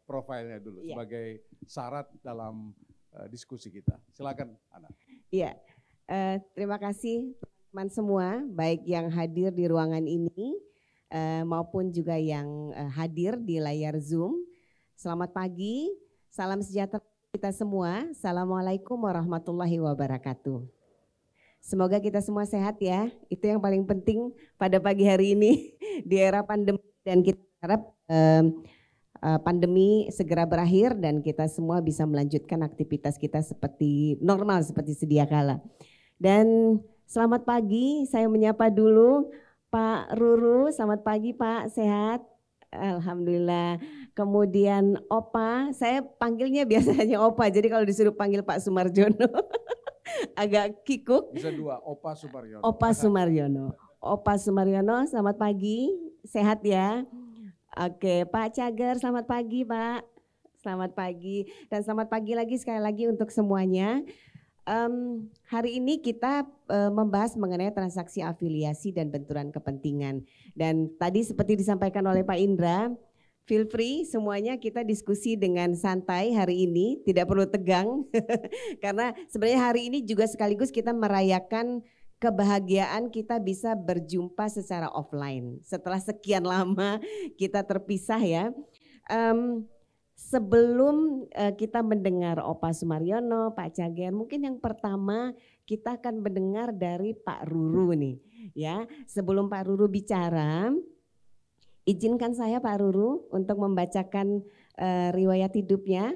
S6: profilnya dulu sebagai syarat dalam diskusi kita. Silakan Ana.
S7: Iya, terima kasih teman-teman semua, baik yang hadir di ruangan ini maupun juga yang hadir di layar Zoom. Selamat pagi, salam sejahtera kita semua. Assalamualaikum warahmatullahi wabarakatuh. Semoga kita semua sehat ya, itu yang paling penting pada pagi hari ini di era pandemi, dan kita harap pandemi segera berakhir dan kita semua bisa melanjutkan aktivitas kita seperti normal, seperti sedia kala. Dan selamat pagi, saya menyapa dulu Pak Ruru. Selamat pagi Pak, sehat? Alhamdulillah. Kemudian Opa, saya panggilnya biasanya Opa, jadi kalau disuruh panggil Pak Sumarjono agak kikuk.
S6: Bisa 2, Opa Sumaryono.
S7: Opa Sumaryono. Opa Sumaryono, selamat pagi, sehat ya? Oke, Pak Cager, selamat pagi Pak. Selamat pagi, dan selamat pagi lagi sekali lagi untuk semuanya. Hari ini kita membahas mengenai transaksi afiliasi dan benturan kepentingan. Dan tadi seperti disampaikan oleh Pak Indra, feel free semuanya kita diskusi dengan santai hari ini, tidak perlu tegang. Karena sebenarnya hari ini juga sekaligus kita merayakan kebahagiaan kita bisa berjumpa secara offline. Setelah sekian lama kita terpisah ya. Sebelum kita mendengar Opa Sumaryono, Pak Cager, mungkin yang pertama kita akan mendengar dari Pak Ruru nih ya. Sebelum Pak Ruru bicara, izinkan saya Pak Ruru untuk membacakan riwayat hidupnya,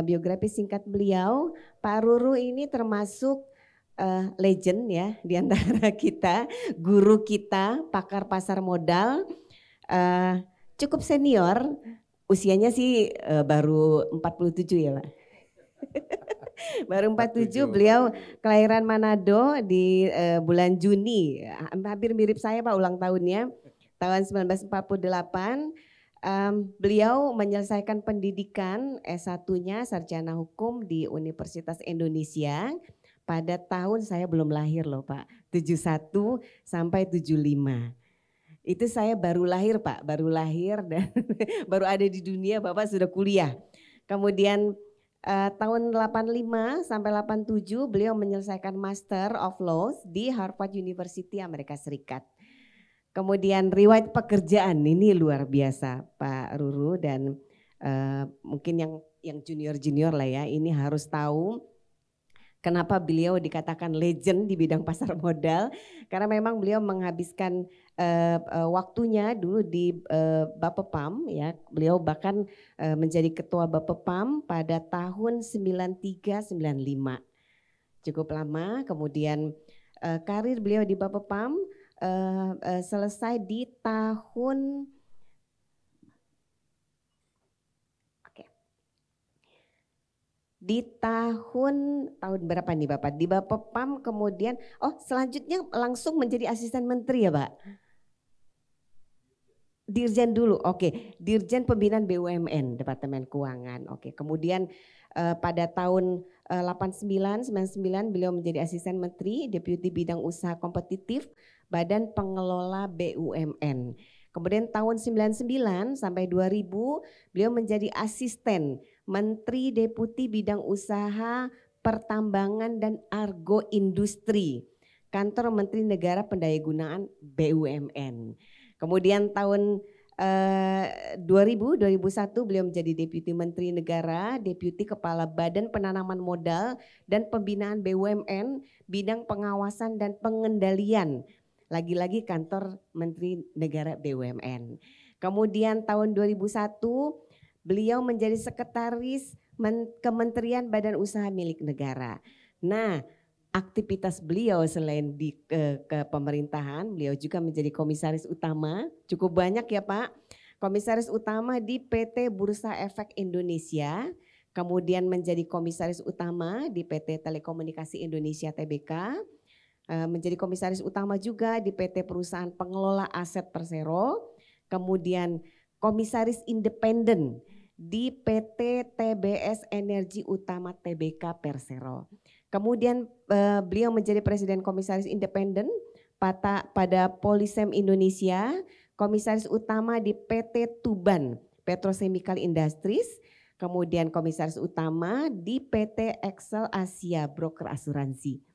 S7: biografi singkat beliau. Pak Ruru ini termasuk legend ya di antara kita, guru kita, pakar pasar modal, cukup senior, usianya sih baru 47 ya Pak. Baru 47, beliau kelahiran Manado di bulan Juni, hampir mirip saya Pak ulang tahunnya, tahun 1948. Beliau menyelesaikan pendidikan S1-nya sarjana hukum di Universitas Indonesia pada tahun saya belum lahir loh Pak, 71 sampai 75. Itu saya baru lahir Pak, baru lahir dan baru ada di dunia, Bapak sudah kuliah. Kemudian tahun 85 sampai 87 beliau menyelesaikan Master of Laws di Harvard University Amerika Serikat. Kemudian riwayat pekerjaan ini luar biasa Pak Ruru, dan mungkin yang junior-junior lah ya ini harus tahu kenapa beliau dikatakan legend di bidang pasar modal, karena memang beliau menghabiskan waktunya dulu di Bapepam ya. Beliau bahkan menjadi ketua Bapepam pada tahun 93-95. Cukup lama. Kemudian karir beliau di Bapepam selesai di tahun tahun berapa nih Bapak? Di Bapepam kemudian selanjutnya langsung menjadi asisten menteri ya Pak? Dirjen dulu, oke. Dirjen Pembinaan BUMN, Departemen Keuangan, oke. Kemudian pada tahun 89-99 beliau menjadi asisten menteri, deputi bidang usaha kompetitif, Badan Pengelola BUMN. Kemudian tahun 99 sampai 2000 beliau menjadi asisten Menteri Deputi Bidang Usaha Pertambangan dan Argo Industri, Kantor Menteri Negara Pendayagunaan BUMN. Kemudian tahun 2001 beliau menjadi Deputi Menteri Negara, Deputi Kepala Badan Penanaman Modal dan Pembinaan BUMN, Bidang Pengawasan dan Pengendalian. Lagi-lagi Kantor Menteri Negara BUMN. Kemudian tahun 2001 beliau menjadi Sekretaris Kementerian Badan Usaha Milik Negara. Nah, aktivitas beliau selain di pemerintahan, beliau juga menjadi komisaris utama, cukup banyak ya Pak. Komisaris utama di PT Bursa Efek Indonesia, kemudian menjadi komisaris utama di PT Telekomunikasi Indonesia Tbk, menjadi komisaris utama juga di PT Perusahaan Pengelola Aset Persero, kemudian komisaris independen di PT TBS Energi Utama Tbk Persero. Kemudian beliau menjadi Presiden Komisaris Independen pada Polisem Indonesia, Komisaris Utama di PT Tuban Petrochemical Industries, kemudian Komisaris Utama di PT Excel Asia Broker Asuransi.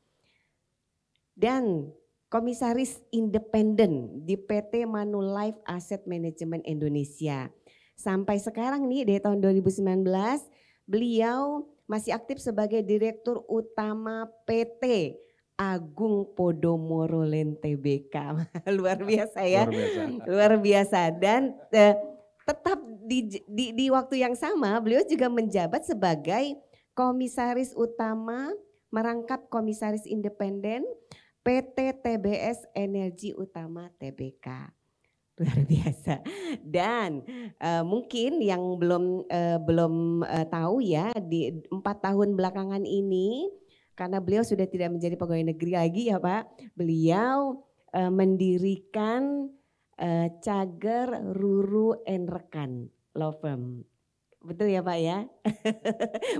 S7: Dan Komisaris Independen di PT Manulife Asset Management Indonesia. Sampai sekarang nih dari tahun 2019 beliau masih aktif sebagai Direktur Utama PT Agung Podomoro Land Tbk. Luar biasa ya. Luar biasa. Dan tetap di waktu yang sama beliau juga menjabat sebagai Komisaris Utama merangkap Komisaris Independen PT TBS Energi Utama Tbk. Luar biasa. Dan mungkin yang belum tahu ya, di 4 tahun belakangan ini karena beliau sudah tidak menjadi pegawai negeri lagi ya Pak, beliau mendirikan Cager Ruru and Rekan Law Firm. Betul ya Pak ya?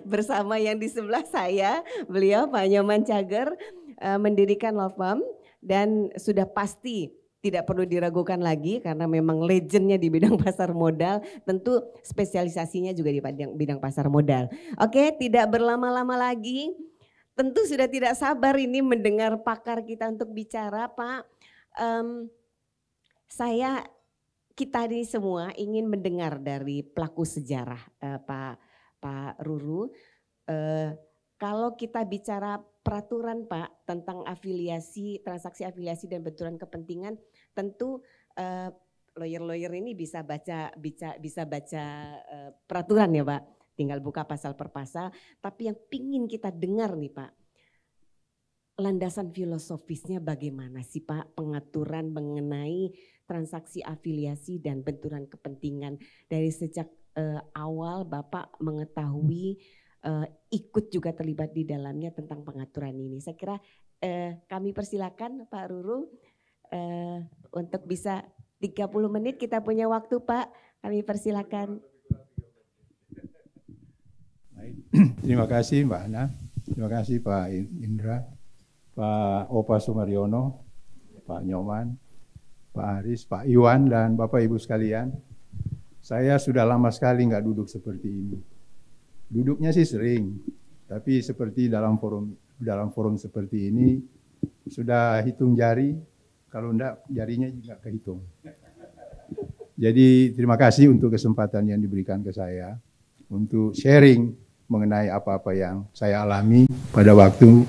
S7: Bersama yang di sebelah saya, beliau Pak Nyoman Cager mendirikan law firm, dan sudah pasti tidak perlu diragukan lagi karena memang legendnya di bidang pasar modal, tentu spesialisasinya juga di bidang pasar modal. Oke, tidak berlama-lama lagi, tentu sudah tidak sabar ini mendengar pakar kita untuk bicara Pak. Kita ini semua ingin mendengar dari pelaku sejarah Pak Ruru. Kalau kita bicara peraturan Pak, tentang afiliasi, transaksi afiliasi dan benturan kepentingan, tentu lawyer-lawyer ini bisa baca peraturan ya Pak. Tinggal buka pasal per pasal. Tapi yang pingin kita dengar nih Pak, landasan filosofisnya bagaimana sih Pak pengaturan mengenai transaksi afiliasi dan benturan kepentingan dari sejak awal Bapak mengetahui ikut juga terlibat di dalamnya tentang pengaturan ini. Saya kira kami persilakan Pak Ruru untuk bisa 30 menit kita punya waktu Pak, kami persilakan.
S8: Baik. Terima kasih Mbak Ana, terima kasih Pak Indra, Pak Opa Sumaryono, Pak Nyoman, Pak Aris, Pak Iwan, dan Bapak Ibu sekalian. Saya sudah lama sekali nggak duduk seperti ini. Duduknya sih sering, tapi seperti dalam forum seperti ini sudah hitung jari, kalau enggak jarinya juga kehitung. Jadi terima kasih untuk kesempatan yang diberikan ke saya untuk sharing mengenai apa-apa yang saya alami pada waktu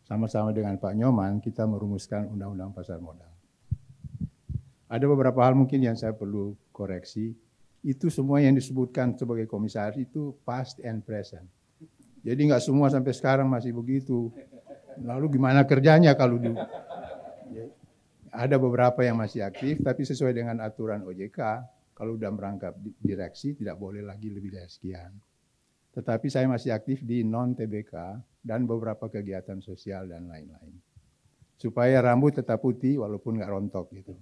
S8: sama-sama dengan Pak Nyoman kita merumuskan Undang-Undang Pasar Modal. Ada beberapa hal mungkin yang saya perlu koreksi. Itu semua yang disebutkan sebagai komisaris itu past and present. Jadi nggak semua sampai sekarang masih begitu. Lalu gimana kerjanya kalau ada beberapa yang masih aktif, tapi sesuai dengan aturan OJK, kalau sudah merangkap direksi tidak boleh lagi lebih dari sekian. Tetapi saya masih aktif di non-TBK dan beberapa kegiatan sosial dan lain-lain. Supaya rambut tetap putih walaupun nggak rontok gitu.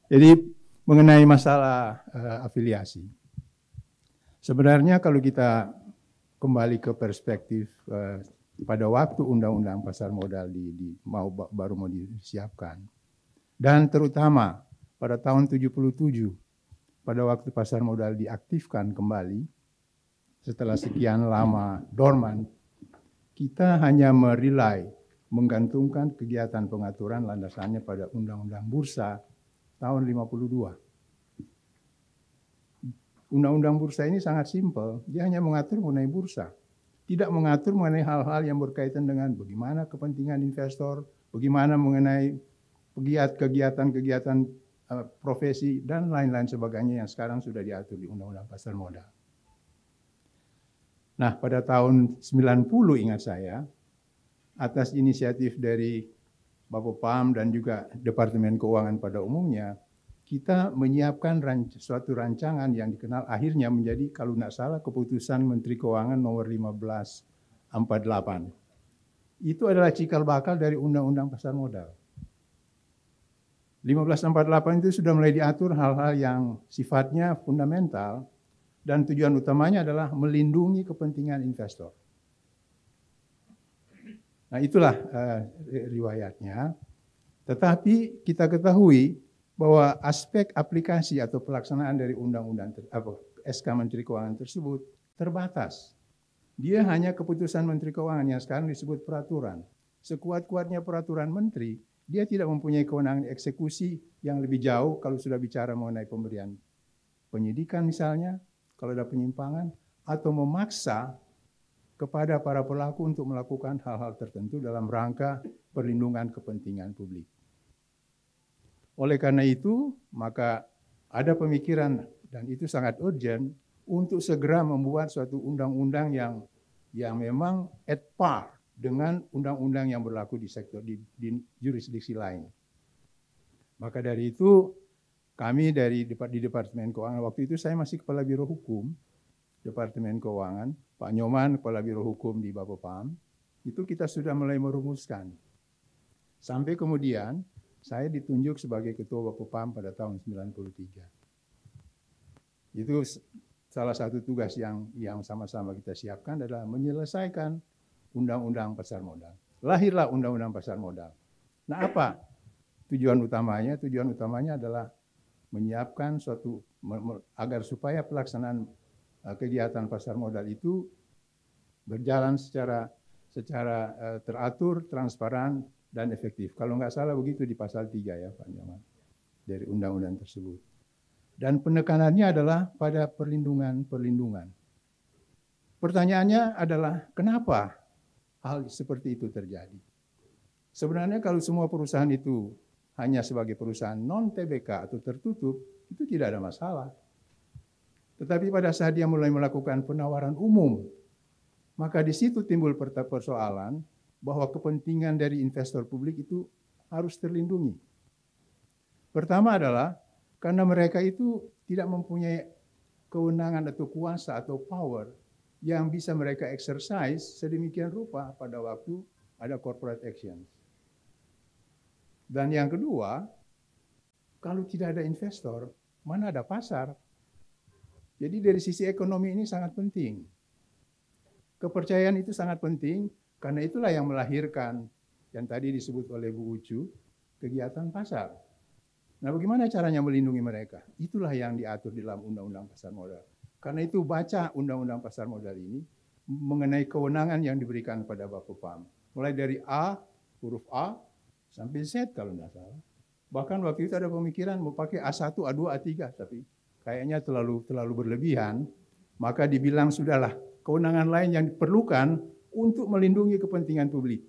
S8: Jadi mengenai masalah afiliasi. Sebenarnya kalau kita kembali ke perspektif pada waktu Undang-Undang Pasar Modal baru mau disiapkan. Dan terutama pada tahun 77, pada waktu pasar modal diaktifkan kembali, setelah sekian lama dorman, kita hanya menggantungkan kegiatan pengaturan landasannya pada Undang-Undang Bursa tahun 52. Undang-Undang Bursa ini sangat simpel, dia hanya mengatur mengenai bursa. Tidak mengatur mengenai hal-hal yang berkaitan dengan bagaimana kepentingan investor, bagaimana mengenai kegiatan-kegiatan profesi, dan lain-lain sebagainya yang sekarang sudah diatur di Undang-Undang Pasar Modal. Nah, pada tahun 90 ingat saya, atas inisiatif dari Bapepam dan juga Departemen Keuangan pada umumnya, kita menyiapkan suatu rancangan yang dikenal akhirnya menjadi, kalau tidak salah, Keputusan Menteri Keuangan nomor 1548. Itu adalah cikal bakal dari Undang-Undang Pasar Modal. 1548 itu sudah mulai diatur hal-hal yang sifatnya fundamental dan tujuan utamanya adalah melindungi kepentingan investor. Nah itulah riwayatnya. Tetapi kita ketahui bahwa aspek aplikasi atau pelaksanaan dari SK Menteri Keuangan tersebut terbatas. Dia hanya keputusan Menteri Keuangan yang sekarang disebut peraturan. Sekuat-kuatnya peraturan menteri, dia tidak mempunyai kewenangan eksekusi yang lebih jauh kalau sudah bicara mengenai pemberian penyidikan misalnya, kalau ada penyimpangan, atau memaksa kepada para pelaku untuk melakukan hal-hal tertentu dalam rangka perlindungan kepentingan publik. Oleh karena itu, maka ada pemikiran, dan itu sangat urgent, untuk segera membuat suatu undang-undang yang memang at par dengan undang-undang yang berlaku di sektor di jurisdiksi lain. Maka dari itu kami di Departemen Keuangan, waktu itu saya masih Kepala Biro Hukum Departemen Keuangan, Pak Nyoman Kepala Biro Hukum di Bapepam, itu kita sudah mulai merumuskan. Sampai kemudian saya ditunjuk sebagai Ketua Bapepam pada tahun 93. Itu salah satu tugas yang sama-sama kita siapkan adalah menyelesaikan Undang-Undang Pasar Modal. Lahirlah Undang-Undang Pasar Modal. Nah apa tujuan utamanya? Tujuan utamanya adalah menyiapkan agar supaya pelaksanaan kegiatan pasar modal itu berjalan secara teratur, transparan, dan efektif. Kalau nggak salah begitu di pasal 3 ya Pak Nyoman, dari undang-undang tersebut. Dan penekanannya adalah pada perlindungan. Pertanyaannya adalah kenapa hal seperti itu terjadi? Sebenarnya kalau semua perusahaan itu hanya sebagai perusahaan non-TBK atau tertutup, itu tidak ada masalah. Tetapi pada saat dia mulai melakukan penawaran umum, maka di situ timbul persoalan bahwa kepentingan dari investor publik itu harus terlindungi. Pertama adalah karena mereka itu tidak mempunyai kewenangan atau kuasa atau power yang bisa mereka exercise sedemikian rupa pada waktu ada corporate action. Dan yang kedua, kalau tidak ada investor, mana ada pasar? Jadi dari sisi ekonomi ini sangat penting. Kepercayaan itu sangat penting, karena itulah yang melahirkan, yang tadi disebut oleh Bu Ucu, kegiatan pasar. Nah, bagaimana caranya melindungi mereka? Itulah yang diatur di dalam Undang-Undang Pasar Modal. Karena itu baca Undang-Undang Pasar Modal ini mengenai kewenangan yang diberikan pada Bapepam. Mulai dari A, huruf A, sampai Z kalau tidak salah. Bahkan waktu itu ada pemikiran mau pakai A1, A2, A3, tapi kayaknya terlalu berlebihan. Maka dibilang sudahlah, kewenangan lain yang diperlukan untuk melindungi kepentingan publik.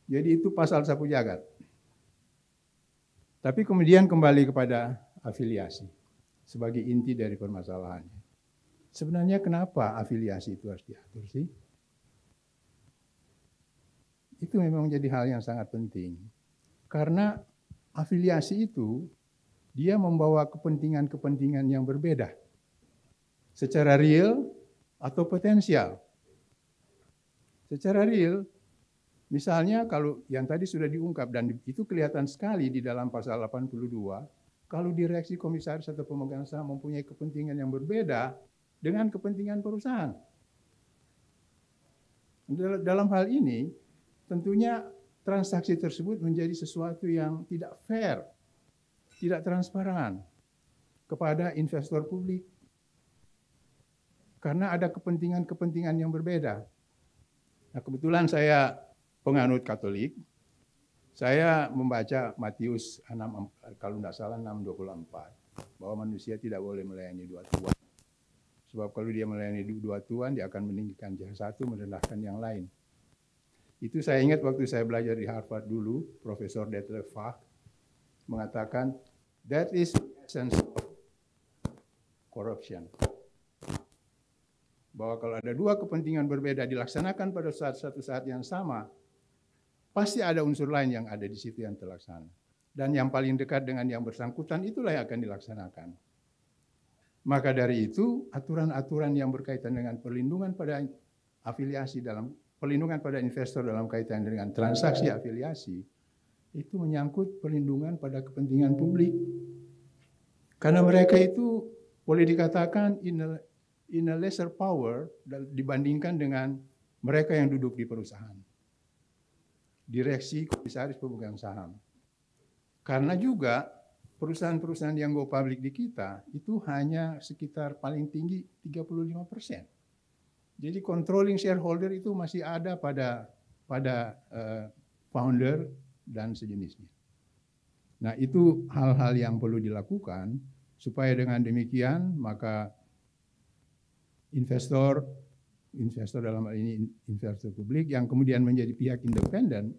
S8: Jadi itu pasal sapu jagat. Tapi kemudian kembali kepada afiliasi sebagai inti dari permasalahannya. Sebenarnya kenapa afiliasi itu harus diatur sih? Itu memang menjadi hal yang sangat penting. Karena afiliasi itu dia membawa kepentingan-kepentingan yang berbeda. Secara real atau potensial. Secara real, misalnya kalau yang tadi sudah diungkap dan itu kelihatan sekali di dalam pasal 82, kalau direksi komisaris atau pemegang saham mempunyai kepentingan yang berbeda dengan kepentingan perusahaan. Dalam hal ini, tentunya transaksi tersebut menjadi sesuatu yang tidak fair, tidak transparan kepada investor publik. Karena ada kepentingan-kepentingan yang berbeda. Nah, kebetulan saya penganut Katolik, saya membaca Matius 6, kalau tidak salah 6:24, bahwa manusia tidak boleh melayani dua tuan. Sebab kalau dia melayani dua tuan, dia akan meninggikan yang satu, merendahkan yang lain. Itu saya ingat waktu saya belajar di Harvard dulu, Profesor Detlef Fach mengatakan, that is the essence of corruption. Bahwa kalau ada dua kepentingan berbeda dilaksanakan pada satu saat yang sama, pasti ada unsur lain yang ada di situ yang terlaksana. Dan yang paling dekat dengan yang bersangkutan itulah yang akan dilaksanakan. Maka dari itu, aturan-aturan yang berkaitan dengan perlindungan pada afiliasi perlindungan pada investor dalam kaitan dengan transaksi afiliasi, itu menyangkut perlindungan pada kepentingan publik. Karena mereka itu boleh dikatakan in a lesser power dibandingkan dengan mereka yang duduk di perusahaan. Direksi, komisaris, pemegang saham. Karena juga perusahaan-perusahaan yang go public di kita itu hanya sekitar paling tinggi 35%. Jadi controlling shareholder itu masih ada pada founder dan sejenisnya. Nah, itu hal-hal yang perlu dilakukan supaya dengan demikian maka investor dalam hal ini investor publik yang kemudian menjadi pihak independen,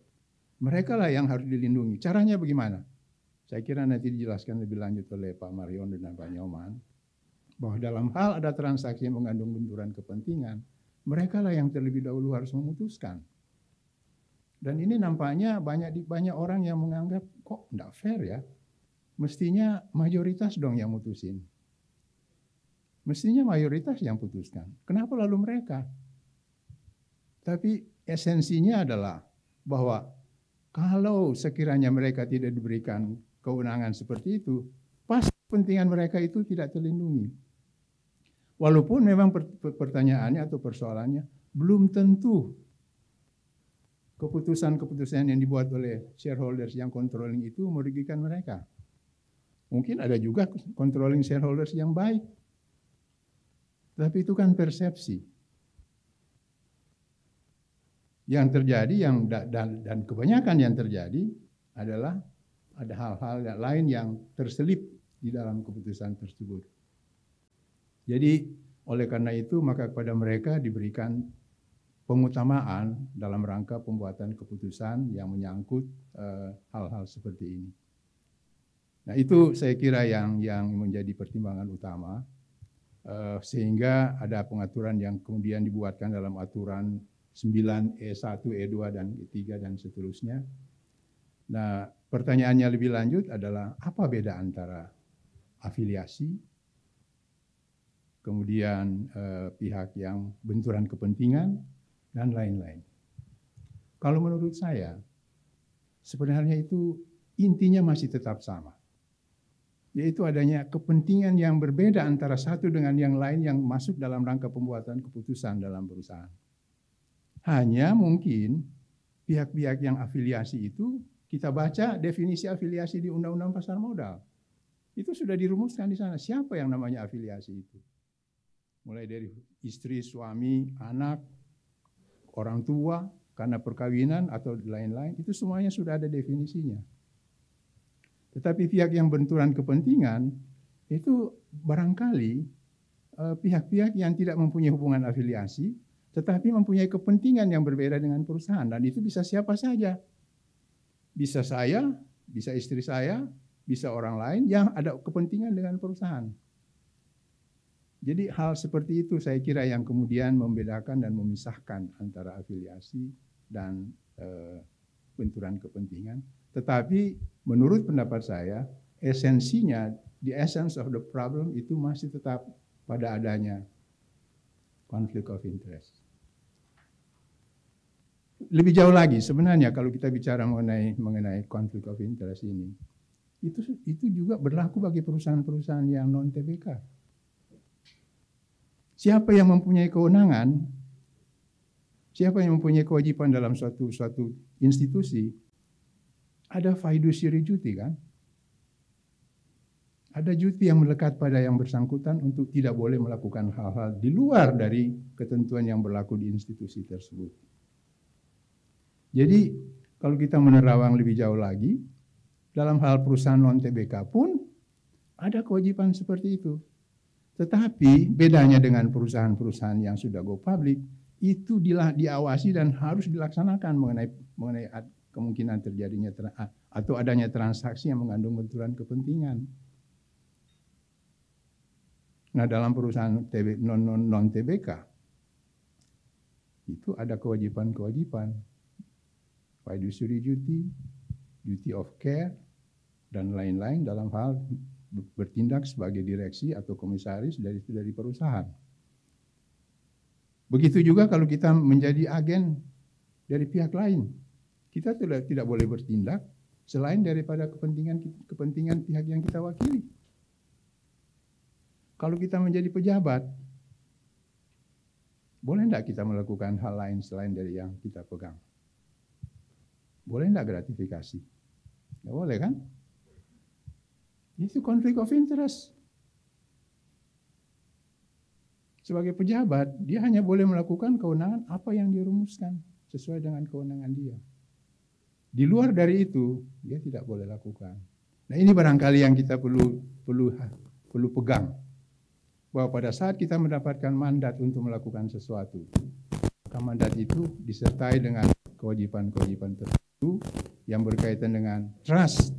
S8: mereka lah yang harus dilindungi. Caranya bagaimana? Saya kira nanti dijelaskan lebih lanjut oleh Pak Marion dan Pak Nyoman, bahwa dalam hal ada transaksi yang mengandung benturan kepentingan, mereka lah yang terlebih dahulu harus memutuskan. Dan ini nampaknya banyak orang yang menganggap, kok enggak fair ya? Mestinya mayoritas dong yang mutusin. Mestinya mayoritas yang putuskan. Kenapa lalu mereka? Tapi esensinya adalah bahwa kalau sekiranya mereka tidak diberikan kewenangan seperti itu, pasti kepentingan mereka itu tidak terlindungi. Walaupun memang pertanyaannya atau persoalannya belum tentu keputusan-keputusan yang dibuat oleh shareholders yang controlling itu merugikan mereka. Mungkin ada juga controlling shareholders yang baik. Tapi itu kan persepsi. Yang terjadi dan kebanyakan yang terjadi adalah ada hal-hal lain yang terselip di dalam keputusan tersebut. Jadi oleh karena itu maka kepada mereka diberikan pengutamaan dalam rangka pembuatan keputusan yang menyangkut hal-hal seperti ini. Nah, itu saya kira yang menjadi pertimbangan utama, sehingga ada pengaturan yang kemudian dibuatkan dalam aturan 9E1, E2, dan E3, dan seterusnya. Nah, pertanyaannya lebih lanjut adalah apa beda antara afiliasi, kemudian pihak yang benturan kepentingan, dan lain-lain. Kalau menurut saya, sebenarnya itu intinya masih tetap sama, yaitu adanya kepentingan yang berbeda antara satu dengan yang lain yang masuk dalam rangka pembuatan keputusan dalam perusahaan. Hanya mungkin pihak-pihak yang afiliasi itu, kita baca definisi afiliasi di Undang-Undang Pasar Modal. Itu sudah dirumuskan di sana, siapa yang namanya afiliasi itu. Mulai dari istri, suami, anak, orang tua, karena perkawinan atau lain-lain, itu semuanya sudah ada definisinya. Tetapi pihak yang benturan kepentingan, itu barangkali pihak-pihak yang tidak mempunyai hubungan afiliasi, tetapi mempunyai kepentingan yang berbeda dengan perusahaan. Dan itu bisa siapa saja. Bisa saya, bisa istri saya, bisa orang lain yang ada kepentingan dengan perusahaan. Jadi hal seperti itu saya kira yang kemudian membedakan dan memisahkan antara afiliasi dan benturan kepentingan. Tetapi menurut pendapat saya, esensinya, the essence of the problem itu masih tetap pada adanya conflict of interest. Lebih jauh lagi sebenarnya kalau kita bicara mengenai conflict of interest ini, itu juga berlaku bagi perusahaan-perusahaan yang non-TBK. Siapa yang mempunyai kewenangan, siapa yang mempunyai kewajiban dalam suatu institusi, ada fiduciary duty kan? Ada duty yang melekat pada yang bersangkutan untuk tidak boleh melakukan hal-hal di luar dari ketentuan yang berlaku di institusi tersebut. Jadi kalau kita menerawang lebih jauh lagi, dalam hal perusahaan non-TBK pun ada kewajiban seperti itu. Tetapi bedanya dengan perusahaan-perusahaan yang sudah go public, itu diawasi dan harus dilaksanakan mengenai kemungkinan terjadinya atau adanya transaksi yang mengandung benturan kepentingan. Nah, dalam perusahaan non-TBK, itu ada kewajiban-kewajiban. Fiduciary duty, duty of care, dan lain-lain dalam hal bertindak sebagai direksi atau komisaris dari perusahaan. Begitu juga kalau kita menjadi agen dari pihak lain. Kita tidak boleh bertindak selain daripada kepentingan pihak yang kita wakili. Kalau kita menjadi pejabat, boleh enggak kita melakukan hal lain selain dari yang kita pegang? Boleh enggak gratifikasi? Enggak boleh kan? Itu conflict of interest. Sebagai pejabat, dia hanya boleh melakukan kewenangan apa yang dirumuskan sesuai dengan kewenangan dia. Di luar dari itu, dia tidak boleh lakukan. Nah, ini barangkali yang kita perlu pegang. Bahwa pada saat kita mendapatkan mandat untuk melakukan sesuatu, maka mandat itu disertai dengan kewajiban-kewajiban tertentu yang berkaitan dengan trust,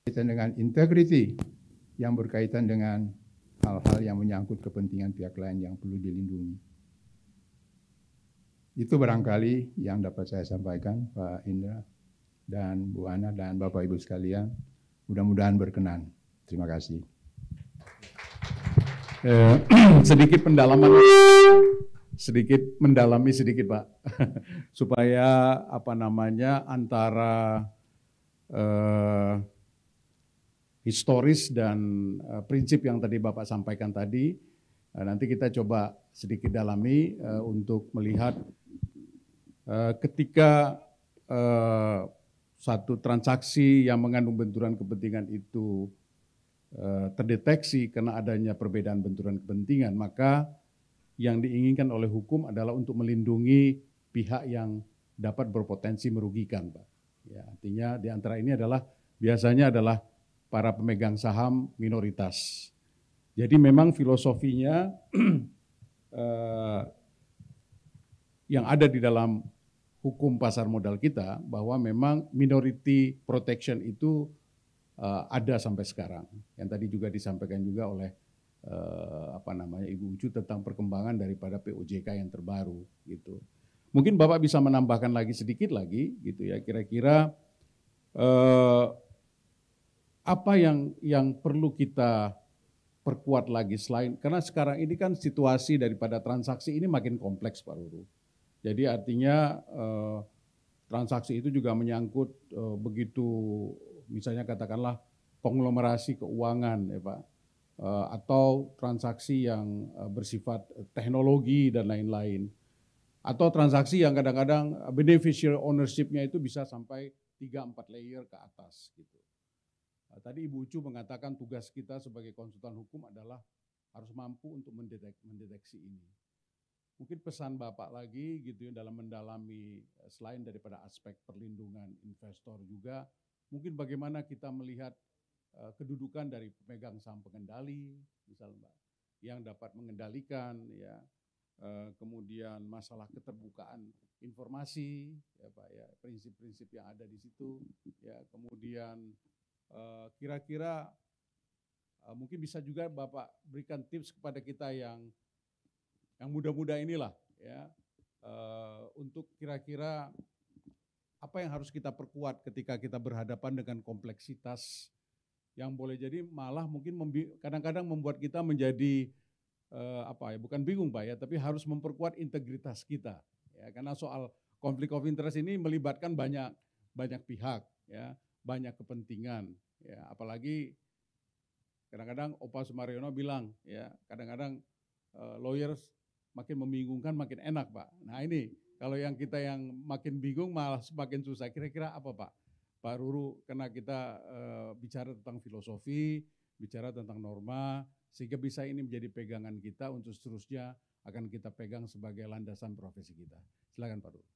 S8: dengan integrity, yang berkaitan dengan hal-hal yang menyangkut kepentingan pihak lain yang perlu dilindungi. Itu barangkali yang dapat saya sampaikan, Pak Indra dan Bu Ana dan Bapak Ibu sekalian. Mudah-mudahan berkenan. Terima kasih.
S6: Sedikit mendalami sedikit Pak, supaya antara historis dan prinsip yang tadi Bapak sampaikan tadi, nanti kita coba sedikit dalami untuk melihat ketika satu transaksi yang mengandung benturan kepentingan itu terdeteksi karena adanya perbedaan benturan kepentingan, maka yang diinginkan oleh hukum adalah untuk melindungi pihak yang dapat berpotensi merugikan, Pak. Ya, artinya di antara ini biasanya adalah para pemegang saham minoritas. Jadi memang filosofinya yang ada di dalam hukum pasar modal kita bahwa memang minority protection itu ada sampai sekarang. Yang tadi juga disampaikan juga oleh Ibu Ucu tentang perkembangan daripada POJK yang terbaru gitu. Mungkin Bapak bisa menambahkan lagi sedikit lagi gitu ya, kira-kira apa yang perlu kita perkuat lagi selain, karena sekarang ini kan situasi daripada transaksi ini makin kompleks Pak Ruru. Jadi artinya transaksi itu juga menyangkut begitu, misalnya katakanlah konglomerasi keuangan ya Pak, atau transaksi yang bersifat teknologi dan lain-lain, atau transaksi yang kadang-kadang beneficial ownership-nya itu bisa sampai 3-4 layer ke atas gitu. Tadi Ibu Ucu mengatakan tugas kita sebagai konsultan hukum adalah harus mampu untuk mendeteksi ini. Mungkin pesan Bapak lagi gitu ya dalam mendalami selain daripada aspek perlindungan investor juga, mungkin bagaimana kita melihat kedudukan dari pemegang saham pengendali, misalnya Mbak, yang dapat mengendalikan ya, kemudian masalah keterbukaan informasi, ya Pak ya, prinsip-prinsip yang ada di situ, ya kemudian kira-kira mungkin bisa juga Bapak berikan tips kepada kita yang muda-muda inilah ya, untuk kira-kira apa yang harus kita perkuat ketika kita berhadapan dengan kompleksitas yang boleh jadi malah mungkin kadang-kadang membuat kita menjadi bukan bingung Pak ya, tapi harus memperkuat integritas kita ya, karena soal konflik of interest ini melibatkan banyak pihak ya, banyak kepentingan ya, apalagi kadang-kadang Opa Sumaryono bilang ya, kadang-kadang lawyers makin membingungkan makin enak Pak. Nah ini kalau kita yang makin bingung malah semakin susah. Kira-kira apa Pak Ruru, karena kita bicara tentang filosofi, bicara tentang norma, sehingga bisa ini menjadi pegangan kita untuk seterusnya akan kita pegang sebagai landasan profesi kita. Silakan Pak Ruru.